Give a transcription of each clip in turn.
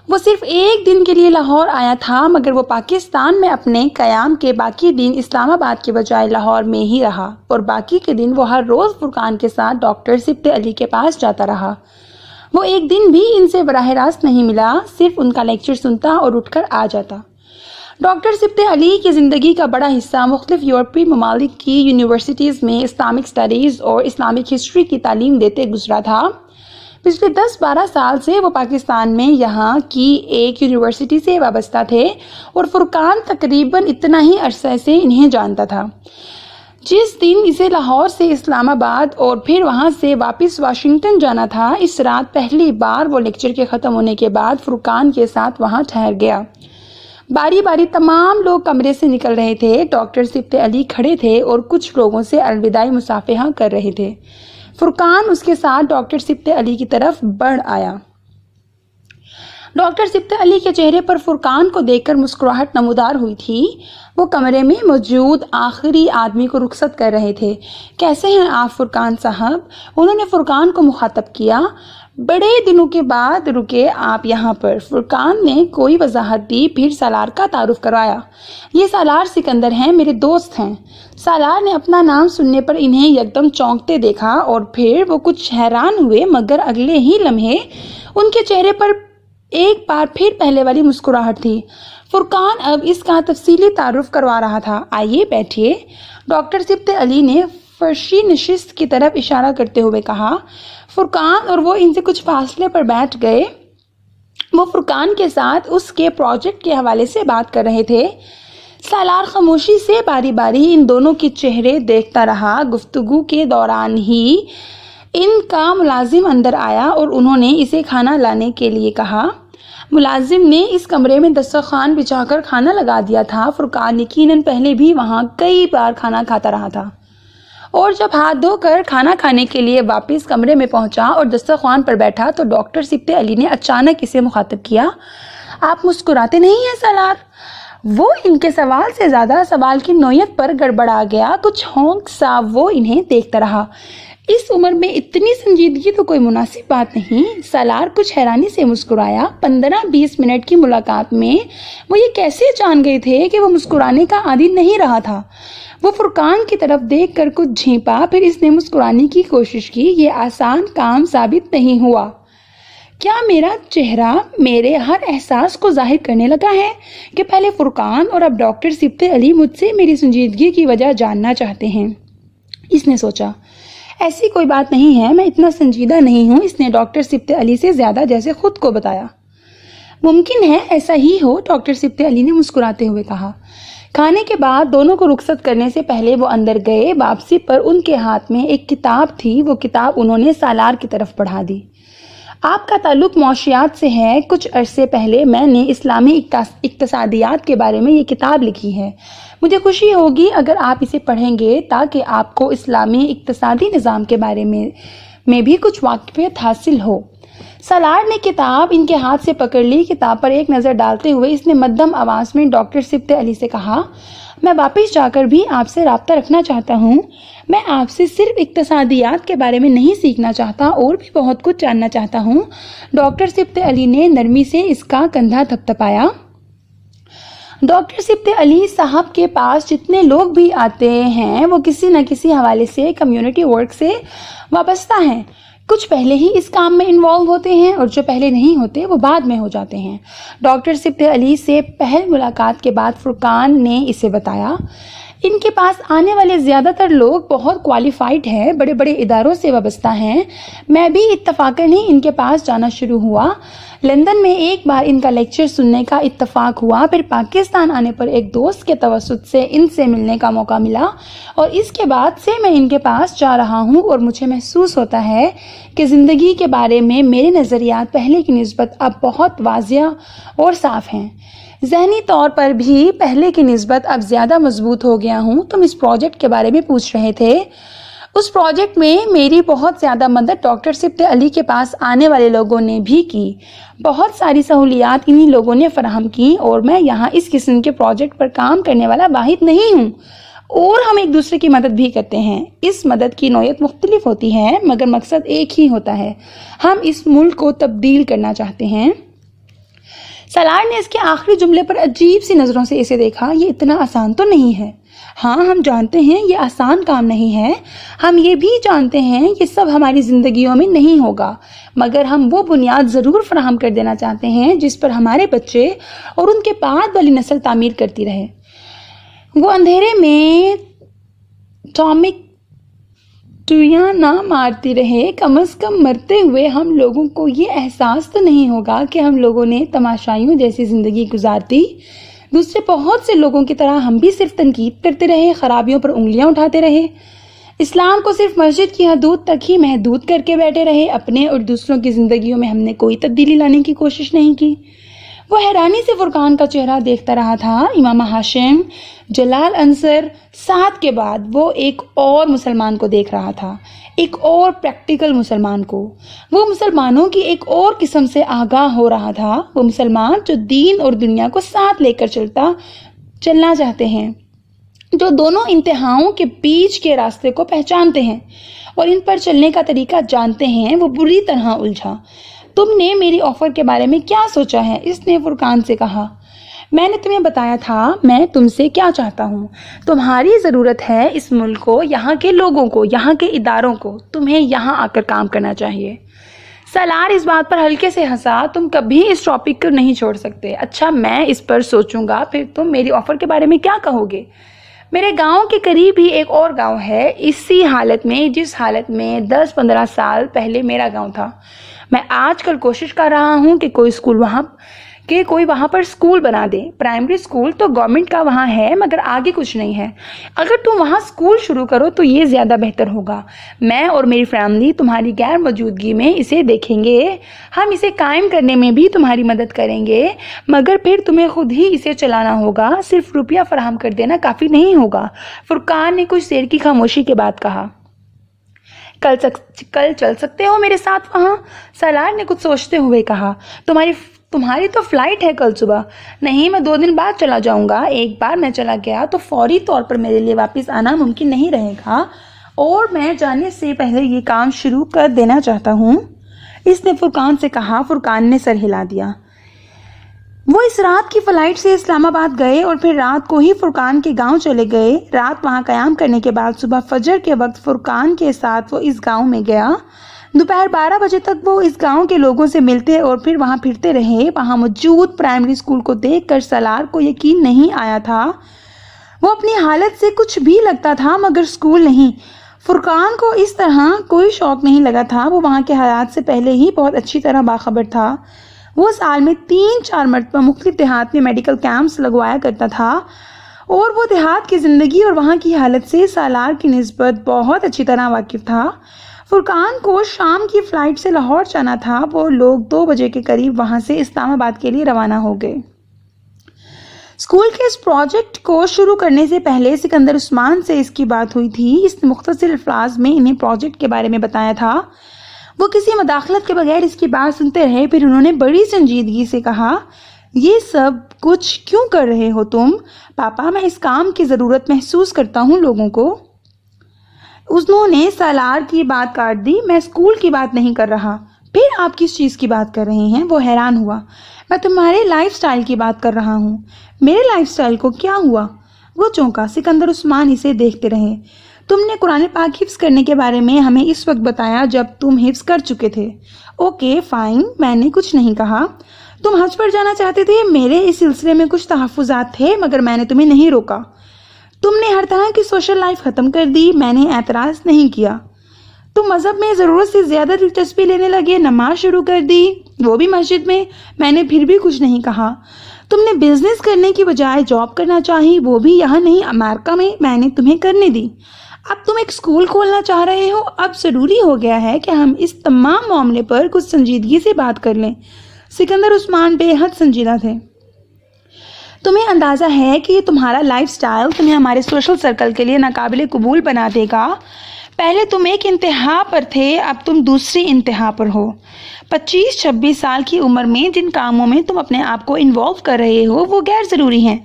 وہ صرف ایک دن کے لیے لاہور آیا تھا، مگر وہ پاکستان میں اپنے قیام کے باقی دن اسلام آباد کے بجائے لاہور میں ہی رہا، اور باقی کے دن وہ ہر روز فرقان کے ساتھ ڈاکٹر سبط علی کے پاس جاتا رہا۔ وہ ایک دن بھی ان سے براہ راست نہیں ملا، صرف ان کا لیکچر سنتا اور اٹھ کر آ جاتا۔ ڈاکٹر سبط علی کی زندگی کا بڑا حصہ مختلف یورپی ممالک کی یونیورسٹیز میں اسلامک اسٹڈیز اور اسلامک ہسٹری کی تعلیم دیتے گزرا تھا۔ پچھلے 10-12 سال سے وہ پاکستان میں یہاں کی ایک یونیورسٹی سے وابستہ تھے، اور فرقان تقریباً اتنا ہی عرصے سے انہیں جانتا تھا۔ جس دن اسے لاہور سے اسلام آباد اور پھر وہاں سے واپس واشنگٹن جانا تھا، اس رات پہلی بار وہ لیکچر کے ختم ہونے کے بعد فرقان کے ساتھ وہاں ٹھہر گیا۔ باری باری تمام لوگ کمرے سے نکل رہے تھے، ڈاکٹر سبط علی کھڑے تھے اور کچھ لوگوں سے الوداعی مصافحہ کر رہے تھے۔ فرقان اس کے ساتھ ڈاکٹر سبط علی کی طرف بڑھ آیا۔ ڈاکٹر سبط علی کے چہرے پر فرقان کو دیکھ کر مسکراہٹ نمودار ہوئی تھی۔ وہ کمرے میں موجود آخری آدمی کو رخصت کر رہے تھے۔ کیسے ہیں آپ فرقان صاحب؟ انہوں نے فرقان کو مخاطب کیا۔ بڑے دنوں کے بعد رکے آپ یہاں پر، فرقان نے کوئی وضاحت دی، پھر سالار کا تعارف کروایا۔ یہ سالار سکندر ہیں، میرے دوست ہیں۔ سالار نے اپنا نام سننے پر انہیں یکدم چونکتے دیکھا، اور پھر وہ کچھ حیران ہوئے، مگر اگلے ہی لمحے ان کے چہرے پر ایک بار پھر پہلے والی مسکراہٹ تھی۔ فرقان اب اس کا تفصیلی تعارف کروا رہا تھا۔ آئیے بیٹھیے، ڈاکٹر سبط علی نے فرشی نشست کی طرف اشارہ کرتے ہوئے کہا۔ فرقان اور وہ ان سے کچھ فاصلے پر بیٹھ گئے۔ وہ فرقان کے ساتھ اس کے پروجیکٹ کے حوالے سے بات کر رہے تھے۔ سالار خاموشی سے باری باری ان دونوں کے چہرے دیکھتا رہا۔ گفتگو کے دوران ہی ان کا ملازم اندر آیا اور انہوں نے اسے کھانا لانے کے لیے کہا۔ ملازم نے اس کمرے میں دسترخوان بچھا کر کھانا لگا دیا تھا۔ فرقان یقیناً پہلے بھی وہاں کئی بار کھانا کھاتا رہا تھا، اور جب ہاتھ دھو کر کھانا کھانے کے لیے واپس کمرے میں پہنچا اور دسترخوان پر بیٹھا تو ڈاکٹر سبط علی نے اچانک اسے مخاطب کیا۔ آپ مسکراتے نہیں ہیں سالار؟ وہ ان کے سوال سے زیادہ سوال کی نوعیت پر گڑبڑا گیا۔ کچھ ہونک سا وہ انہیں دیکھتا رہا۔ اس عمر میں اتنی سنجیدگی تو کوئی مناسب بات نہیں۔ سالار کچھ حیرانی سے مسکرایا۔ 15-20 منٹ کی ملاقات میں وہ یہ کیسے جان گئے تھے کہ وہ مسکرانے کا عادی نہیں رہا تھا؟ وہ فرقان کی طرف دیکھ کر کچھ جھینپا، پھر اس نے مسکرانے کی کوشش کی۔ یہ آسان کام ثابت نہیں ہوا۔ کیا میرا چہرہ میرے ہر احساس کو ظاہر کرنے لگا ہے کہ پہلے فرقان اور اب ڈاکٹر سبط علی مجھ سے میری سنجیدگی کی وجہ جاننا چاہتے ہیں؟ اس نے سوچا، ایسی کوئی بات نہیں ہے، میں اتنا سنجیدہ نہیں ہوں۔ اس نے ڈاکٹر سبط علی سے زیادہ جیسے خود کو بتایا۔ ممکن ہے ایسا ہی ہو، ڈاکٹر سبط علی نے مسکراتے ہوئے کہا۔ کھانے کے بعد دونوں کو رخصت کرنے سے پہلے وہ اندر گئے۔ واپسی پر ان کے ہاتھ میں ایک کتاب تھی۔ وہ کتاب انہوں نے سالار کی طرف بڑھا دی۔ آپ کا تعلق معاشیات سے ہے۔ کچھ عرصے پہلے میں نے اسلامی اقتصادیات کے بارے میں یہ کتاب لکھی ہے۔ مجھے خوشی ہوگی اگر آپ اسے پڑھیں گے تاکہ آپ کو اسلامی اقتصادی نظام کے بارے میں بھی کچھ واقفیت حاصل ہو۔ سالار نے کتاب ان کے ہاتھ سے پکڑ لی۔ کتاب پر ایک نظر ڈالتے ہوئے اس نے مدھم آواز میں ڈاکٹر سبط علی سے کہا، میں واپس جا کر بھی آپ سے رابطہ رکھنا چاہتا ہوں۔ میں آپ سے صرف اقتصادیات کے بارے میں نہیں سیکھنا چاہتا، اور بھی بہت کچھ جاننا چاہتا ہوں۔ ڈاکٹر سبط علی نے نرمی سے اس کا کندھا تھپتھپایا۔ ڈاکٹر سبط علی صاحب کے پاس جتنے لوگ بھی آتے ہیں وہ کسی نہ کسی حوالے سے کمیونٹی ورک سے وابستہ ہیں۔ کچھ پہلے ہی اس کام میں انوالو ہوتے ہیں، اور جو پہلے نہیں ہوتے وہ بعد میں ہو جاتے ہیں۔ ڈاکٹر سبط علی سے پہل ملاقات کے بعد فرقان نے اسے بتایا، ان کے پاس آنے والے زیادہ تر لوگ بہت کوالیفائڈ ہیں، بڑے بڑے اداروں سے وابستہ ہیں۔ میں بھی اتفاقاً ہی ان کے پاس جانا شروع ہوا۔ لندن میں ایک بار ان کا لیکچر سننے کا اتفاق ہوا، پھر پاکستان آنے پر ایک دوست کے توسط سے ان سے ملنے کا موقع ملا، اور اس کے بعد سے میں ان کے پاس جا رہا ہوں، اور مجھے محسوس ہوتا ہے کہ زندگی کے بارے میں میرے نظریات پہلے کی نسبت اب بہت واضح اور صاف ہیں۔ ذہنی طور پر بھی پہلے کی نسبت اب زیادہ مضبوط ہو گیا ہوں۔ تم اس پروجیکٹ کے بارے میں پوچھ رہے تھے۔ اس پروجیکٹ میں میری بہت زیادہ مدد ڈاکٹر سبط علی کے پاس آنے والے لوگوں نے بھی کی۔ بہت ساری سہولیات انہی لوگوں نے فراہم کی، اور میں یہاں اس قسم کے پروجیکٹ پر کام کرنے والا واحد نہیں ہوں، اور ہم ایک دوسرے کی مدد بھی کرتے ہیں۔ اس مدد کی نوعیت مختلف ہوتی ہے، مگر مقصد ایک ہی ہوتا ہے۔ ہم اس ملک کو تبدیل کرنا چاہتے ہیں۔ سالار نے اس کے آخری جملے پر عجیب سی نظروں سے اسے دیکھا. یہ اتنا آسان تو نہیں ہے. ہاں ہم جانتے ہیں یہ آسان کام نہیں ہے. ہم یہ بھی جانتے ہیں یہ سب ہماری زندگیوں میں نہیں ہوگا, مگر ہم وہ بنیاد ضرور فراہم کر دینا چاہتے ہیں جس پر ہمارے بچے اور ان کے بعد والی نسل تعمیر کرتی رہے. وہ اندھیرے میں ٹامک ٹویاں نہ مارتی رہے. کم از کم مرتے ہوئے ہم لوگوں کو یہ احساس تو نہیں ہوگا کہ ہم لوگوں نے تماشائیوں جیسی زندگی گزارتی. دوسرے بہت سے لوگوں کی طرح ہم بھی صرف تنقید کرتے رہے, خرابیوں پر انگلیاں اٹھاتے رہے, اسلام کو صرف مسجد کی حدود تک ہی محدود کر کے بیٹھے رہے. اپنے اور دوسروں کی زندگیوں میں ہم نے کوئی تبدیلی لانے کی کوشش نہیں کی. وہ حیرانی سے فرقان کا چہرہ دیکھتا رہا تھا. امام ہاشم جلال انصر سعد کے بعد وہ ایک اور مسلمان کو دیکھ رہا تھا, ایک اور پریکٹیکل مسلمان کو. وہ مسلمانوں کی ایک اور قسم سے آگاہ ہو رہا تھا. وہ مسلمان جو دین اور دنیا کو ساتھ لے کر چلنا چاہتے ہیں, جو دونوں انتہاؤں کے بیچ کے راستے کو پہچانتے ہیں اور ان پر چلنے کا طریقہ جانتے ہیں. وہ بری طرح الجھا. تم نے میری آفر کے بارے میں کیا سوچا ہے؟ اس نے فرقان سے کہا. میں نے تمہیں بتایا تھا میں تم سے کیا چاہتا ہوں. تمہاری ضرورت ہے اس ملک کو, یہاں کے لوگوں کو, یہاں کے اداروں کو. تمہیں یہاں آ کر کام کرنا چاہیے. سالار اس بات پر ہلکے سے ہنسا. تم کبھی اس ٹاپک کو نہیں چھوڑ سکتے. اچھا میں اس پر سوچوں گا. پھر تم میری آفر کے بارے میں کیا کہو گے؟ میرے گاؤں کے قریب ہی ایک اور گاؤں ہے, اسی حالت میں جس حالت میں 10-15 سال پہلے میرا گاؤں تھا. میں آج کل کوشش کر رہا ہوں کہ کوئی وہاں پر اسکول بنا دے. پرائمری اسکول تو گورنمنٹ کا وہاں ہے, مگر آگے کچھ نہیں ہے. اگر تم وہاں اسکول شروع کرو تو یہ زیادہ بہتر ہوگا. میں اور میری فیملی تمہاری غیر موجودگی میں اسے دیکھیں گے. ہم اسے قائم کرنے میں بھی تمہاری مدد کریں گے, مگر پھر تمہیں خود ہی اسے چلانا ہوگا. صرف روپیہ فراہم کر دینا کافی نہیں ہوگا. فرقان نے کچھ دیر کی خاموشی کے بعد کہا. کل چل سکتے ہو میرے ساتھ وہاں؟ سالار نے کچھ سوچتے ہوئے کہا. تمہاری تو فلائٹ ہے کل صبح. نہیں, میں 2 دن بعد چلا جاؤں گا. ایک بار میں چلا گیا تو فوری طور پر میرے لیے واپس آنا ممکن نہیں رہے گا, اور میں جانے سے پہلے یہ کام شروع کر دینا چاہتا ہوں. اس نے فرقان سے کہا. فرقان نے سر ہلا دیا. وہ اس رات کی فلائٹ سے اسلام آباد گئے اور پھر رات کو ہی فرقان کے گاؤں چلے گئے. رات وہاں قیام کرنے کے بعد صبح فجر کے وقت فرقان کے ساتھ وہ اس گاؤں میں گیا. دوپہر 12 بجے تک وہ اس گاؤں کے لوگوں سے ملتے اور پھر وہاں پھرتے رہے. وہاں موجود پرائمری اسکول کو دیکھ کر سالار کو یقین نہیں آیا تھا. وہ اپنی حالت سے کچھ بھی لگتا تھا مگر اسکول نہیں. فرقان کو اس طرح کوئی شوق نہیں لگا تھا. وہ وہاں کے حالات سے پہلے ہی بہت اچھی طرح باخبر تھا. وہ سال میں 3-4 مرتبہ مختلف دیہات میں میڈیکل کیمپس لگوایا کرتا تھا, اور وہ دیہات کی زندگی اور وہاں کی حالت سے سالار کی نسبت بہت اچھی طرح واقف تھا. فرقان کو شام کی فلائٹ سے لاہور جانا تھا. وہ لوگ 2 بجے کے قریب وہاں سے اسلام آباد کے لیے روانہ ہو گئے. اسکول کے اس پروجیکٹ کو شروع کرنے سے پہلے سکندر عثمان سے اس کی بات ہوئی تھی. اس نے مختصر الفاظ میں انہیں پروجیکٹ کے بارے میں بتایا تھا. وہ کسی مداخلت کے بغیر اس کی بات سنتے رہے. پھر انہوں نے بڑی سنجیدگی سے کہا, یہ سب کچھ کیوں کر رہے ہو تم؟ پاپا, میں اس کام کی ضرورت محسوس کرتا ہوں لوگوں کو. انہوں نے سالار کی بات کاٹ دی. میں اسکول کی بات نہیں کر رہا. پھر آپ کس چیز کی بات کر رہے ہیں؟ وہ حیران ہوا. میں تمہارے لائف سٹائل کی بات کر رہا ہوں. میرے لائف سٹائل کو کیا ہوا؟ وہ چونکا. سکندر عثمان اسے دیکھتے رہے. تم نے قرآن پاک حفظ کرنے کے بارے میں ہمیں اس وقت بتایا جب تم حفظ کر چکے تھے. اوکے فائن, میں نے کچھ نہیں کہا. تم حج پر جانا چاہتے تھے. میرے اس سلسلے میں کچھ تحفظات تھے مگر میں نے تمہیں نہیں روکا. تم نے ہر طرح کی سوشل لائف ختم کر دی. میں نے اعتراض نہیں کیا. تم مذہب میں ضرورت سے زیادہ دلچسپی لینے لگے. نماز شروع کر دی, وہ بھی مسجد میں. میں نے پھر بھی کچھ نہیں کہا. تم نے بزنس کرنے کی بجائے جاب کرنا چاہی, وہ بھی یہاں نہیں امریکہ میں. میں نے تمہیں کرنے دی. اب تم ایک اسکول کھولنا چاہ رہے ہو. اب ضروری ہو گیا ہے کہ ہم اس تمام معاملے پر کچھ سنجیدگی سے بات کر لیں. سکندر عثمان بے حد سنجیدہ تھے. تمہیں اندازہ ہے کہ یہ تمہارا لائف سٹائل تمہیں ہمارے سوشل سرکل کے لیے ناقابل قبول بنا دے گا. پہلے تم ایک انتہا پر تھے, اب تم دوسری انتہا پر ہو. 25-26 سال کی عمر میں جن کاموں میں تم اپنے آپ کو انوالو کر رہے ہو وہ غیر ضروری ہیں.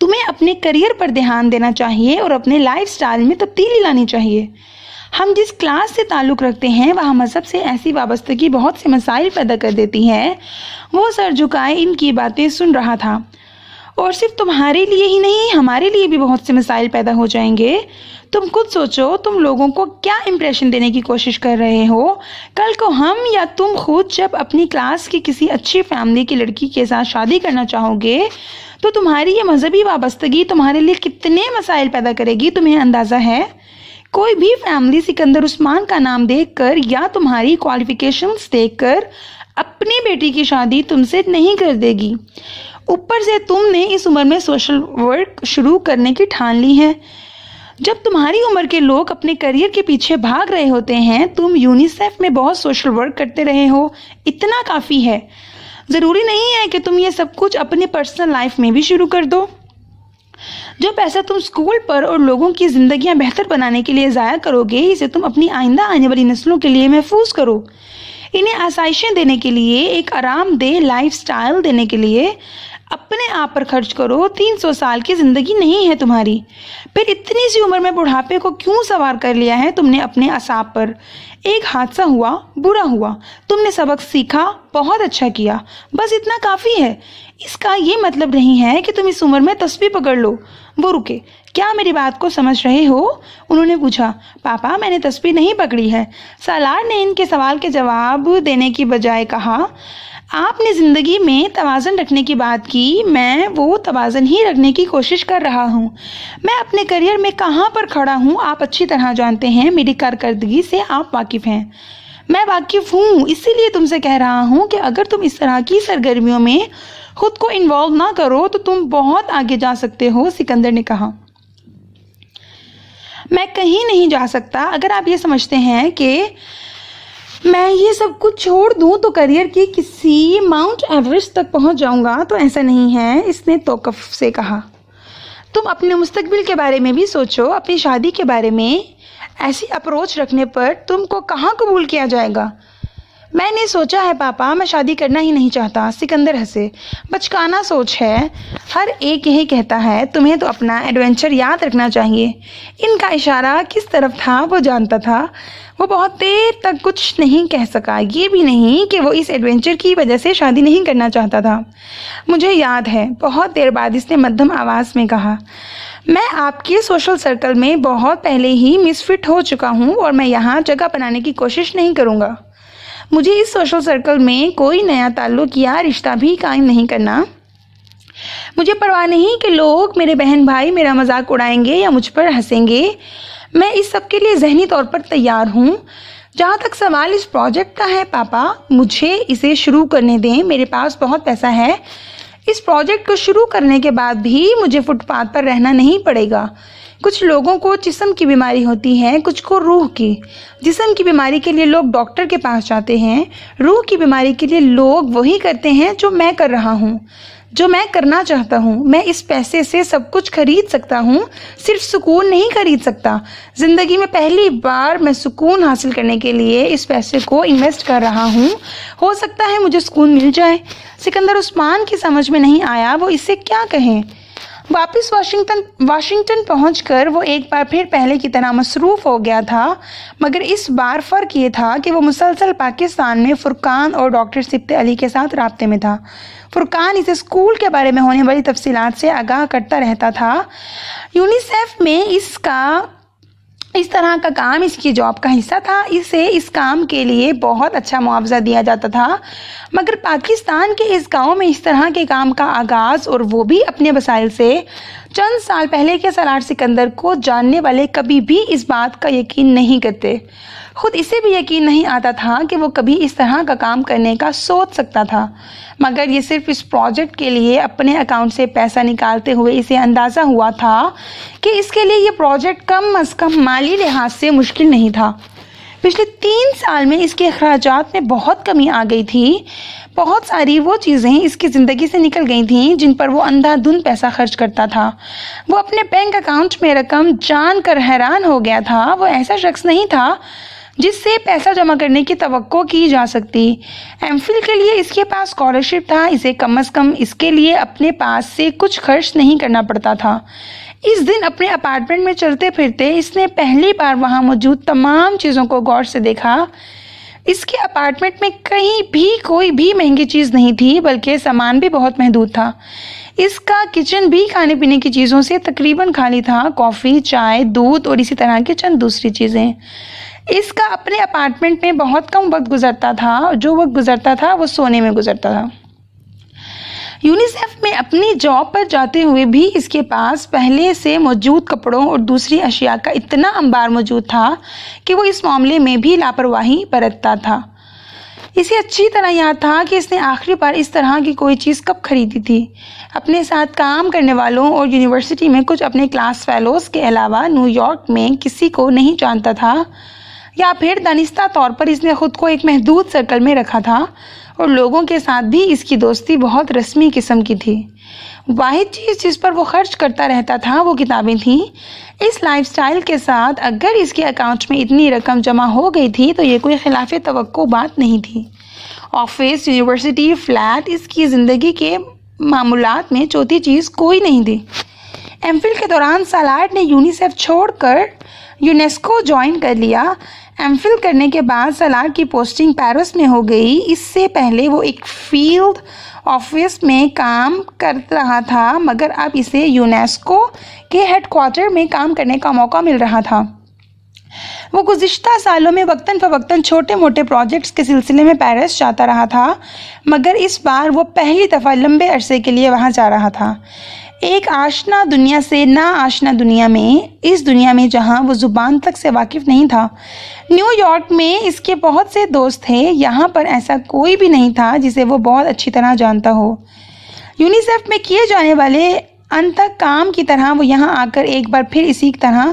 تمہیں اپنے کریئر پر دھیان دینا چاہیے اور اپنے لائف سٹائل میں تبدیلی لانی چاہیے. ہم جس کلاس سے تعلق رکھتے ہیں وہاں مذہب سے ایسی وابستگی بہت سے مسائل پیدا کر دیتی ہے۔ وہ سر جھکائے ان کی باتیں سن رہا تھا۔ اور صرف تمہارے لیے ہی نہیں، ہمارے لیے بھی بہت سے مسائل پیدا ہو جائیں گے۔ تم خود سوچو، تم لوگوں کو کیا امپریشن دینے کی کوشش کر رہے ہو؟ کل کو ہم یا تم خود جب اپنی کلاس کی کسی اچھی فیملی کی لڑکی کے ساتھ شادی کرنا چاہو گے تو تمہاری یہ مذہبی وابستگی تمہارے لیے کتنے مسائل پیدا کرے گی، تمہیں اندازہ ہے؟ کوئی بھی فیملی سکندر عثمان کا نام دیکھ کر یا تمہاری کوالیفیکیشنز دیکھ کر اپنی بیٹی کی شادی تم سے نہیں کر دے گی۔ اوپر سے تم نے اس عمر میں سوشل ورک شروع کرنے کی ٹھان لی ہے۔ جب تمہاری عمر کے لوگ اپنے کریئر کے پیچھے بھاگ رہے ہوتے ہیں، تم یونیسیف میں بہت سوشل ورک کرتے رہے ہو، اتنا کافی ہے۔ ضروری نہیں ہے کہ تم یہ سب کچھ اپنے پرسنل لائف میں بھی شروع کر دو۔ جو پیسہ تم اسکول پر اور لوگوں کی زندگیاں بہتر بنانے کے لیے ضائع کرو گے، اسے تم اپنی آئندہ آنے والی نسلوں کے لیے محفوظ کرو۔ انہیں آسائشیں دینے کے لیے، ایک آرام دہ لائف سٹائل دینے کے لیے اپنے آپ پر خرچ کرو۔ 300 سال کی زندگی نہیں ہے تمہاری، پھر اتنی سی عمر میں بڑھاپے کو کیوں سوار کر لیا ہے تم نے اپنے اعصاب پر؟ ایک حادثہ ہوا، برا ہوا، تم نے سبق سیکھا، بہت اچھا کیا، بس اتنا کافی ہے۔ اس کا یہ مطلب نہیں ہے کہ تم اس عمر میں تسبیح پکڑ لو۔ وہ رکے۔ کیا میری بات کو سمجھ رہے ہو؟ انہوں نے پوچھا۔ پاپا، میں نے تسبیح نہیں پکڑی ہے، سالار نے ان کے سوال کے جواب دینے کی بجائے کہا۔ آپ نے زندگی میں توازن رکھنے کی بات کی، میں وہ توازن ہی رکھنے کی کوشش کر رہا ہوں۔ میں اپنے کریئر میں کہاں پر کھڑا ہوں آپ اچھی طرح جانتے ہیں، میری کارکردگی سے آپ واقف ہیں۔ میں واقف ہوں، اسی لیے تم سے کہہ رہا ہوں کہ اگر تم اس طرح کی سرگرمیوں میں خود کو انوالو نہ کرو تو تم بہت آگے جا سکتے ہو، سکندر نے کہا۔ میں کہیں نہیں جا سکتا۔ اگر آپ یہ سمجھتے ہیں کہ میں یہ سب کچھ چھوڑ دوں تو کریئر کی کسی ماؤنٹ ایوریسٹ تک پہنچ جاؤں گا، تو ایسا نہیں ہے، اس نے توقف سے کہا۔ تم اپنے مستقبل کے بارے میں بھی سوچو، اپنی شادی کے بارے میں۔ ایسی اپروچ رکھنے پر تم کو کہاں قبول کیا جائے گا؟ میں نے سوچا ہے پاپا، میں شادی کرنا ہی نہیں چاہتا، سکندر ہنسے۔ بچکانا سوچ ہے، ہر ایک یہی کہتا ہے، تمہیں تو اپنا ایڈونچر یاد رکھنا چاہیے۔ ان کا اشارہ کس طرف تھا وہ جانتا تھا۔ وہ بہت دیر تک کچھ نہیں کہہ سکا، یہ بھی نہیں کہ وہ اس ایڈونچر کی وجہ سے شادی نہیں کرنا چاہتا تھا۔ مجھے یاد ہے، بہت دیر بعد اس نے مدھم آواز میں کہا، میں آپ کے سوشل سرکل میں بہت پہلے ہی مس فٹ ہو چکا ہوں اور میں یہاں جگہ بنانے کی کوشش نہیں کروں گا۔ مجھے اس سوشل سرکل میں کوئی نیا تعلق یا رشتہ بھی قائم نہیں کرنا۔ مجھے پرواہ نہیں کہ لوگ، میرے بہن بھائی میرا مذاق اڑائیں گے یا مجھ پر ہنسیں گے۔ میں اس سب کے لیے ذہنی طور پر تیار ہوں۔ جہاں تک سوال اس پروجیکٹ کا ہے پاپا، مجھے اسے شروع کرنے دیں، میرے پاس بہت پیسہ ہے۔ اس پروجیکٹ کو شروع کرنے کے بعد بھی مجھے فٹ پاتھ پر رہنا نہیں پڑے گا۔ کچھ لوگوں کو جسم کی بیماری ہوتی ہے، کچھ کو روح کی۔ جسم کی بیماری کے لیے لوگ ڈاکٹر کے پاس جاتے ہیں، روح کی بیماری کے لیے لوگ وہی کرتے ہیں جو میں کر رہا ہوں، جو میں کرنا چاہتا ہوں۔ میں اس پیسے سے سب کچھ خرید سکتا ہوں، صرف سکون نہیں خرید سکتا۔ زندگی میں پہلی بار میں سکون حاصل کرنے کے لیے اس پیسے کو انویسٹ کر رہا ہوں۔ ہو سکتا ہے مجھے سکون مل جائے۔ سکندر عثمان کی سمجھ میں نہیں آیا وہ اس سے کیا کہیں۔ واپس واشنگٹن پہنچ کر وہ ایک بار پھر پہلے کی طرح مصروف ہو گیا تھا، مگر اس بار فرق یہ تھا کہ وہ مسلسل پاکستان میں فرقان اور ڈاکٹر سبط علی کے ساتھ رابطے میں تھا۔ فرقان اسے اسکول کے بارے میں ہونے والی تفصیلات سے آگاہ کرتا رہتا تھا۔ یونیسیف میں اس طرح کا کام اس کی جاب کا حصہ تھا، اسے اس کام کے لیے بہت اچھا معاوضہ دیا جاتا تھا، مگر پاکستان کے اس گاؤں میں اس طرح کے کام کا آغاز، اور وہ بھی اپنے وسائل سے، چند سال پہلے کے سالار سکندر کو جاننے والے کبھی بھی اس بات کا یقین نہیں کرتے۔ خود اسے بھی یقین نہیں آتا تھا کہ وہ کبھی اس طرح کا کام کرنے کا سوچ سکتا تھا، مگر یہ صرف اس پروجیکٹ کے لیے اپنے اکاؤنٹ سے پیسہ نکالتے ہوئے اسے اندازہ ہوا تھا کہ اس کے لیے یہ پروجیکٹ کم از کم مالی لحاظ سے مشکل نہیں تھا۔ پچھلے 3 سال میں اس کے اخراجات میں بہت کمی آ گئی تھی۔ بہت ساری وہ چیزیں اس کی زندگی سے نکل گئی تھیں جن پر وہ اندھا دھند پیسہ خرچ کرتا تھا۔ وہ اپنے بینک اکاؤنٹ میں رقم جان کر حیران ہو گیا تھا۔ وہ ایسا شخص نہیں تھا جس سے پیسہ جمع کرنے کی توقع کی جا سکتی۔ ایم فل کے لیے اس کے پاس اسکالرشپ تھا، اسے کم از کم اس کے لیے اپنے پاس سے کچھ خرچ نہیں کرنا پڑتا تھا۔ اس دن اپنے اپارٹمنٹ میں چلتے پھرتے اس نے پہلی بار وہاں موجود تمام چیزوں کو غور سے دیکھا۔ اس کے اپارٹمنٹ میں کہیں بھی کوئی بھی مہنگی چیز نہیں تھی، بلکہ سامان بھی بہت محدود تھا۔ اس کا کچن بھی کھانے پینے کی چیزوں سے تقریباً خالی تھا، کافی، چائے، دودھ اور اسی طرح کی چند دوسری چیزیں۔ اس کا اپنے اپارٹمنٹ میں بہت کم وقت گزرتا تھا، جو وقت گزرتا تھا وہ سونے میں گزرتا تھا۔ یونیسیف میں اپنی جاب پر جاتے ہوئے بھی اس کے پاس پہلے سے موجود کپڑوں اور دوسری اشیاء کا اتنا انبار موجود تھا کہ وہ اس معاملے میں بھی لاپرواہی برتتا تھا۔ اسے اچھی طرح یاد تھا کہ اس نے آخری بار اس طرح کی کوئی چیز کب خریدی تھی۔ اپنے ساتھ کام کرنے والوں اور یونیورسٹی میں کچھ اپنے کلاس فیلوز کے علاوہ نیو یارک میں کسی کو نہیں جانتا تھا، یا پھر دانستہ طور پر اس نے خود کو ایک محدود سرکل میں رکھا تھا اور لوگوں کے ساتھ بھی اس کی دوستی بہت رسمی قسم کی تھی۔ واحد چیز جس پر وہ خرچ کرتا رہتا تھا وہ کتابیں تھیں۔ اس لائف سٹائل کے ساتھ اگر اس کے اکاؤنٹ میں اتنی رقم جمع ہو گئی تھی تو یہ کوئی خلاف توقع بات نہیں تھی۔ آفس، یونیورسٹی، فلیٹ، اس کی زندگی کے معمولات میں چوتھی چیز کوئی نہیں تھی۔ ایم فل کے دوران سالار نے یونیسیف چھوڑ کر یونیسکو جوائن کر لیا۔ ایم فل کرنے کے بعد سالار کی پوسٹنگ پیرس میں ہو گئی۔ اس سے پہلے وہ ایک فیلڈ آفس میں کام کر رہا تھا، مگر اب اسے یونیسکو کے ہیڈ کوارٹر میں کام کرنے کا موقع مل رہا تھا۔ وہ گزشتہ سالوں میں وقتاً فوقتاً چھوٹے موٹے پروجیکٹس کے سلسلے میں پیرس جاتا رہا تھا، مگر اس بار وہ پہلی دفعہ لمبے عرصے کے لیے وہاں جا رہا تھا، ایک آشنا دنیا سے نا آشنا دنیا میں، اس دنیا میں جہاں وہ زبان تک سے واقف نہیں تھا۔ نیو یارک میں اس کے بہت سے دوست تھے، یہاں پر ایسا کوئی بھی نہیں تھا جسے وہ بہت اچھی طرح جانتا ہو۔ یونیسیف میں کیے جانے والے انتھک کام کی طرح وہ یہاں آ کر ایک بار پھر اسی طرح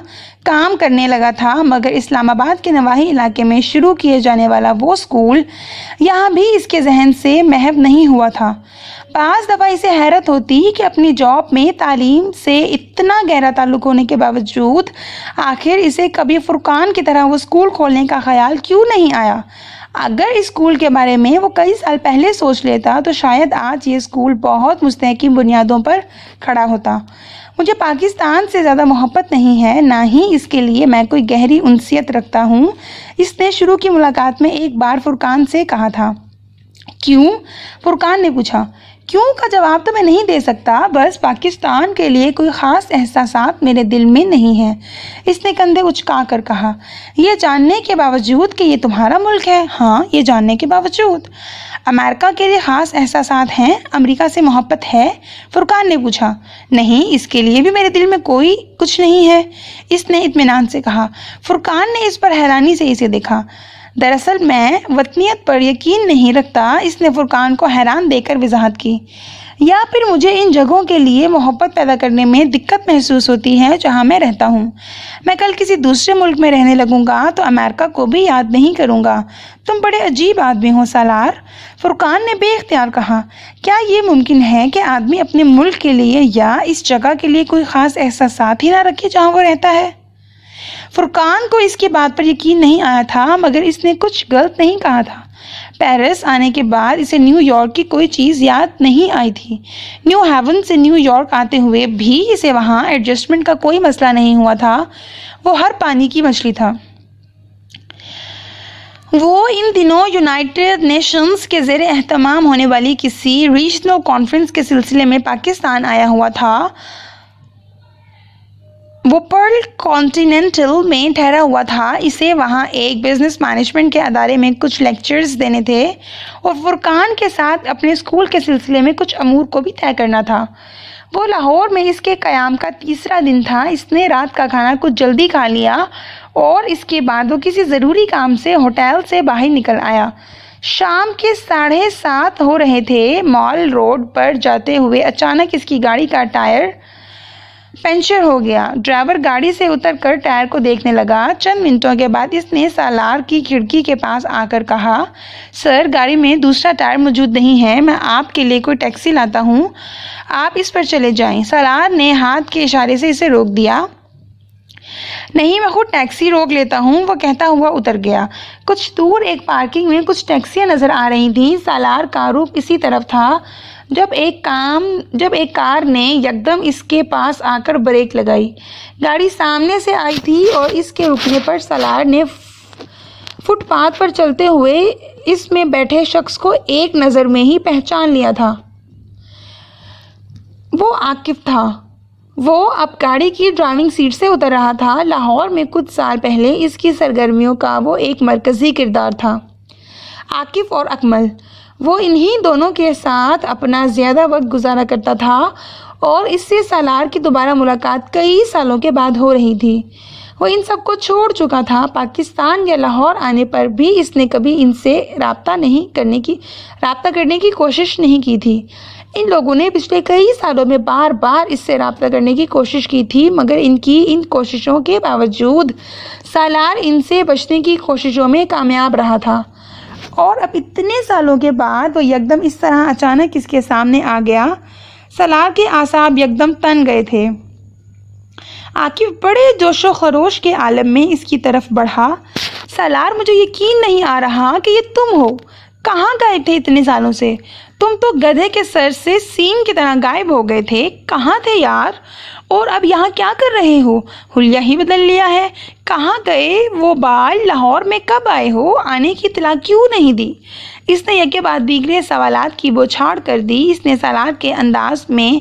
کام کرنے لگا تھا، مگر اسلام آباد کے نواحی علاقے میں شروع کیے جانے والا وہ اسکول یہاں بھی اس کے ذہن سے محو نہیں ہوا تھا۔ بعض دفعہ اسے حیرت ہوتی کہ اپنی جاب میں تعلیم سے اتنا گہرا تعلق ہونے کے باوجود آخر اسے کبھی فرقان کی طرح وہ اسکول کھولنے کا خیال کیوں نہیں آیا۔ اگر اس اسکول کے بارے میں وہ کئی سال پہلے سوچ لیتا تو شاید آج یہ اسکول بہت مستحکم بنیادوں پر کھڑا ہوتا۔ مجھے پاکستان سے زیادہ محبت نہیں ہے، نہ ہی اس کے لیے میں کوئی گہری انسیت رکھتا ہوں، اس نے شروع کی ملاقات میں ایک بار فرقان سے کہا تھا۔ کیوں؟ فرقان نے پوچھا۔ کیوں کا جواب تو میں نہیں دے سکتا، بس پاکستان کے لیے کوئی خاص احساسات میرے دل میں نہیں ہیں، اس نے کندھے اچکا کر کہا۔ یہ جاننے کے باوجود کہ یہ تمہارا ملک ہے؟ ہاں، یہ جاننے کے باوجود۔ امریکہ کے لیے خاص احساسات ہیں؟ امریکہ سے محبت ہے؟ فرقان نے پوچھا۔ نہیں، اس کے لیے بھی میرے دل میں کوئی کچھ نہیں ہے، اس نے اطمینان سے کہا۔ فرقان نے اس پر حیرانی سے اسے دیکھا۔ دراصل میں وطنیت پر یقین نہیں رکھتا، اس نے فرقان کو حیران دے کر وضاحت کی، یا پھر مجھے ان جگہوں کے لیے محبت پیدا کرنے میں دقت محسوس ہوتی ہے جہاں میں رہتا ہوں۔ میں کل کسی دوسرے ملک میں رہنے لگوں گا تو امریکہ کو بھی یاد نہیں کروں گا۔ تم بڑے عجیب آدمی ہو سالار، فرقان نے بے اختیار کہا۔ کیا یہ ممکن ہے کہ آدمی اپنے ملک کے لیے یا اس جگہ کے لیے کوئی خاص احساسات ہی نہ رکھے جہاں وہ رہتا ہے؟ فرقان کو اس کی بات پر یقین نہیں آیا تھا، مگر اس نے کچھ غلط نہیں کہا تھا۔ پیرس آنے کے بعد اسے نیو یارک کی کوئی چیز یاد نہیں آئی تھی۔ نیو ہیون سے نیو یارک آتے ہوئے بھی اسے وہاں ایڈجسٹمنٹ کا کوئی مسئلہ نہیں ہوا تھا، وہ ہر پانی کی مچھلی تھا۔ وہ ان دنوں یونائٹڈ نیشنز کے زیر اہتمام ہونے والی کسی ریجنل کانفرنس کے سلسلے میں پاکستان آیا ہوا تھا۔ وہ پرل کانٹیننٹل میں ٹھہرا ہوا تھا، اسے وہاں ایک بزنس مینجمنٹ کے ادارے میں کچھ لیکچرز دینے تھے اور فرقان کے ساتھ اپنے اسکول کے سلسلے میں کچھ امور کو بھی طے کرنا تھا۔ وہ لاہور میں اس کے قیام کا تیسرا دن تھا۔ اس نے رات کا کھانا کچھ جلدی کھا لیا اور اس کے بعد وہ کسی ضروری کام سے ہوٹل سے باہر نکل آیا۔ شام کے 7:30 ہو رہے تھے۔ مال روڈ پر جاتے ہوئے اچانک اس کی گاڑی کا ٹائر پنچر ہو گیا۔ ڈرائیور گاڑی سے اتر کر ٹائر کو دیکھنے لگا۔ چند منٹوں کے بعد اس نے سالار کی کھڑکی کے پاس آ کر کہا، سر، گاڑی میں دوسرا ٹائر موجود نہیں ہے، میں آپ کے لیے کوئی ٹیکسی لاتا ہوں، آپ اس پر چلے جائیں۔ سالار نے ہاتھ کے اشارے سے اسے روک دیا۔ نہیں، میں خود ٹیکسی روک لیتا ہوں، وہ کہتا ہوا اتر گیا۔ کچھ دور ایک پارکنگ میں کچھ ٹیکسیاں نظر آ رہی تھیں۔ سالار کا رخ اسی طرف تھا جب ایک کار نے یکدم اس کے پاس آ کر بریک لگائی۔ گاڑی سامنے سے آئی تھی اور اس کے رکنے پر سالار نے فٹ پاتھ پر چلتے ہوئے اس میں بیٹھے شخص کو ایک نظر میں ہی پہچان لیا تھا۔ وہ عاقف تھا۔ وہ اب گاڑی کی ڈرائیونگ سیٹ سے اتر رہا تھا۔ لاہور میں کچھ سال پہلے اس کی سرگرمیوں کا وہ ایک مرکزی کردار تھا۔ عاقف اور اکمل، وہ انہی دونوں کے ساتھ اپنا زیادہ وقت گزارا کرتا تھا اور اس سے سالار کی دوبارہ ملاقات کئی سالوں کے بعد ہو رہی تھی۔ وہ ان سب کو چھوڑ چکا تھا۔ پاکستان یا لاہور آنے پر بھی اس نے کبھی ان سے رابطہ کرنے کی کوشش نہیں کی تھی۔ ان لوگوں نے پچھلے کئی سالوں میں بار بار اس سے رابطہ کرنے کی کوشش کی تھی، مگر ان کوششوں کے باوجود سالار ان سے بچنے کی کوششوں میں کامیاب رہا تھا۔ اور اب اتنے سالوں کے بعد وہ یکدم اس طرح اچانک اس کے سامنے آ گیا۔ سالار کے اعصاب یکدم تن گئے تھے۔ عاقف بڑے جوش و خروش کے عالم میں اس کی طرف بڑھا۔ سالار، مجھے یقین نہیں آ رہا کہ یہ تم ہو۔ کہاں گئے تھے اتنے سالوں سے؟ تم تو گدھے کے سر سے سیم کی طرح غائب ہو گئے تھے۔ کہاں تھے یار؟ اور اب یہاں کیا کر رہے ہو؟ حلیہ ہی بدل لیا ہے۔ کہاں گئے وہ بال؟ لاہور میں کب آئے ہو؟ آنے کی اطلاع کیوں نہیں دی؟ اس نے یکے بعد دیگرے سوالات کی بوچھاڑ کر دی۔ اس نے سالار کے انداز میں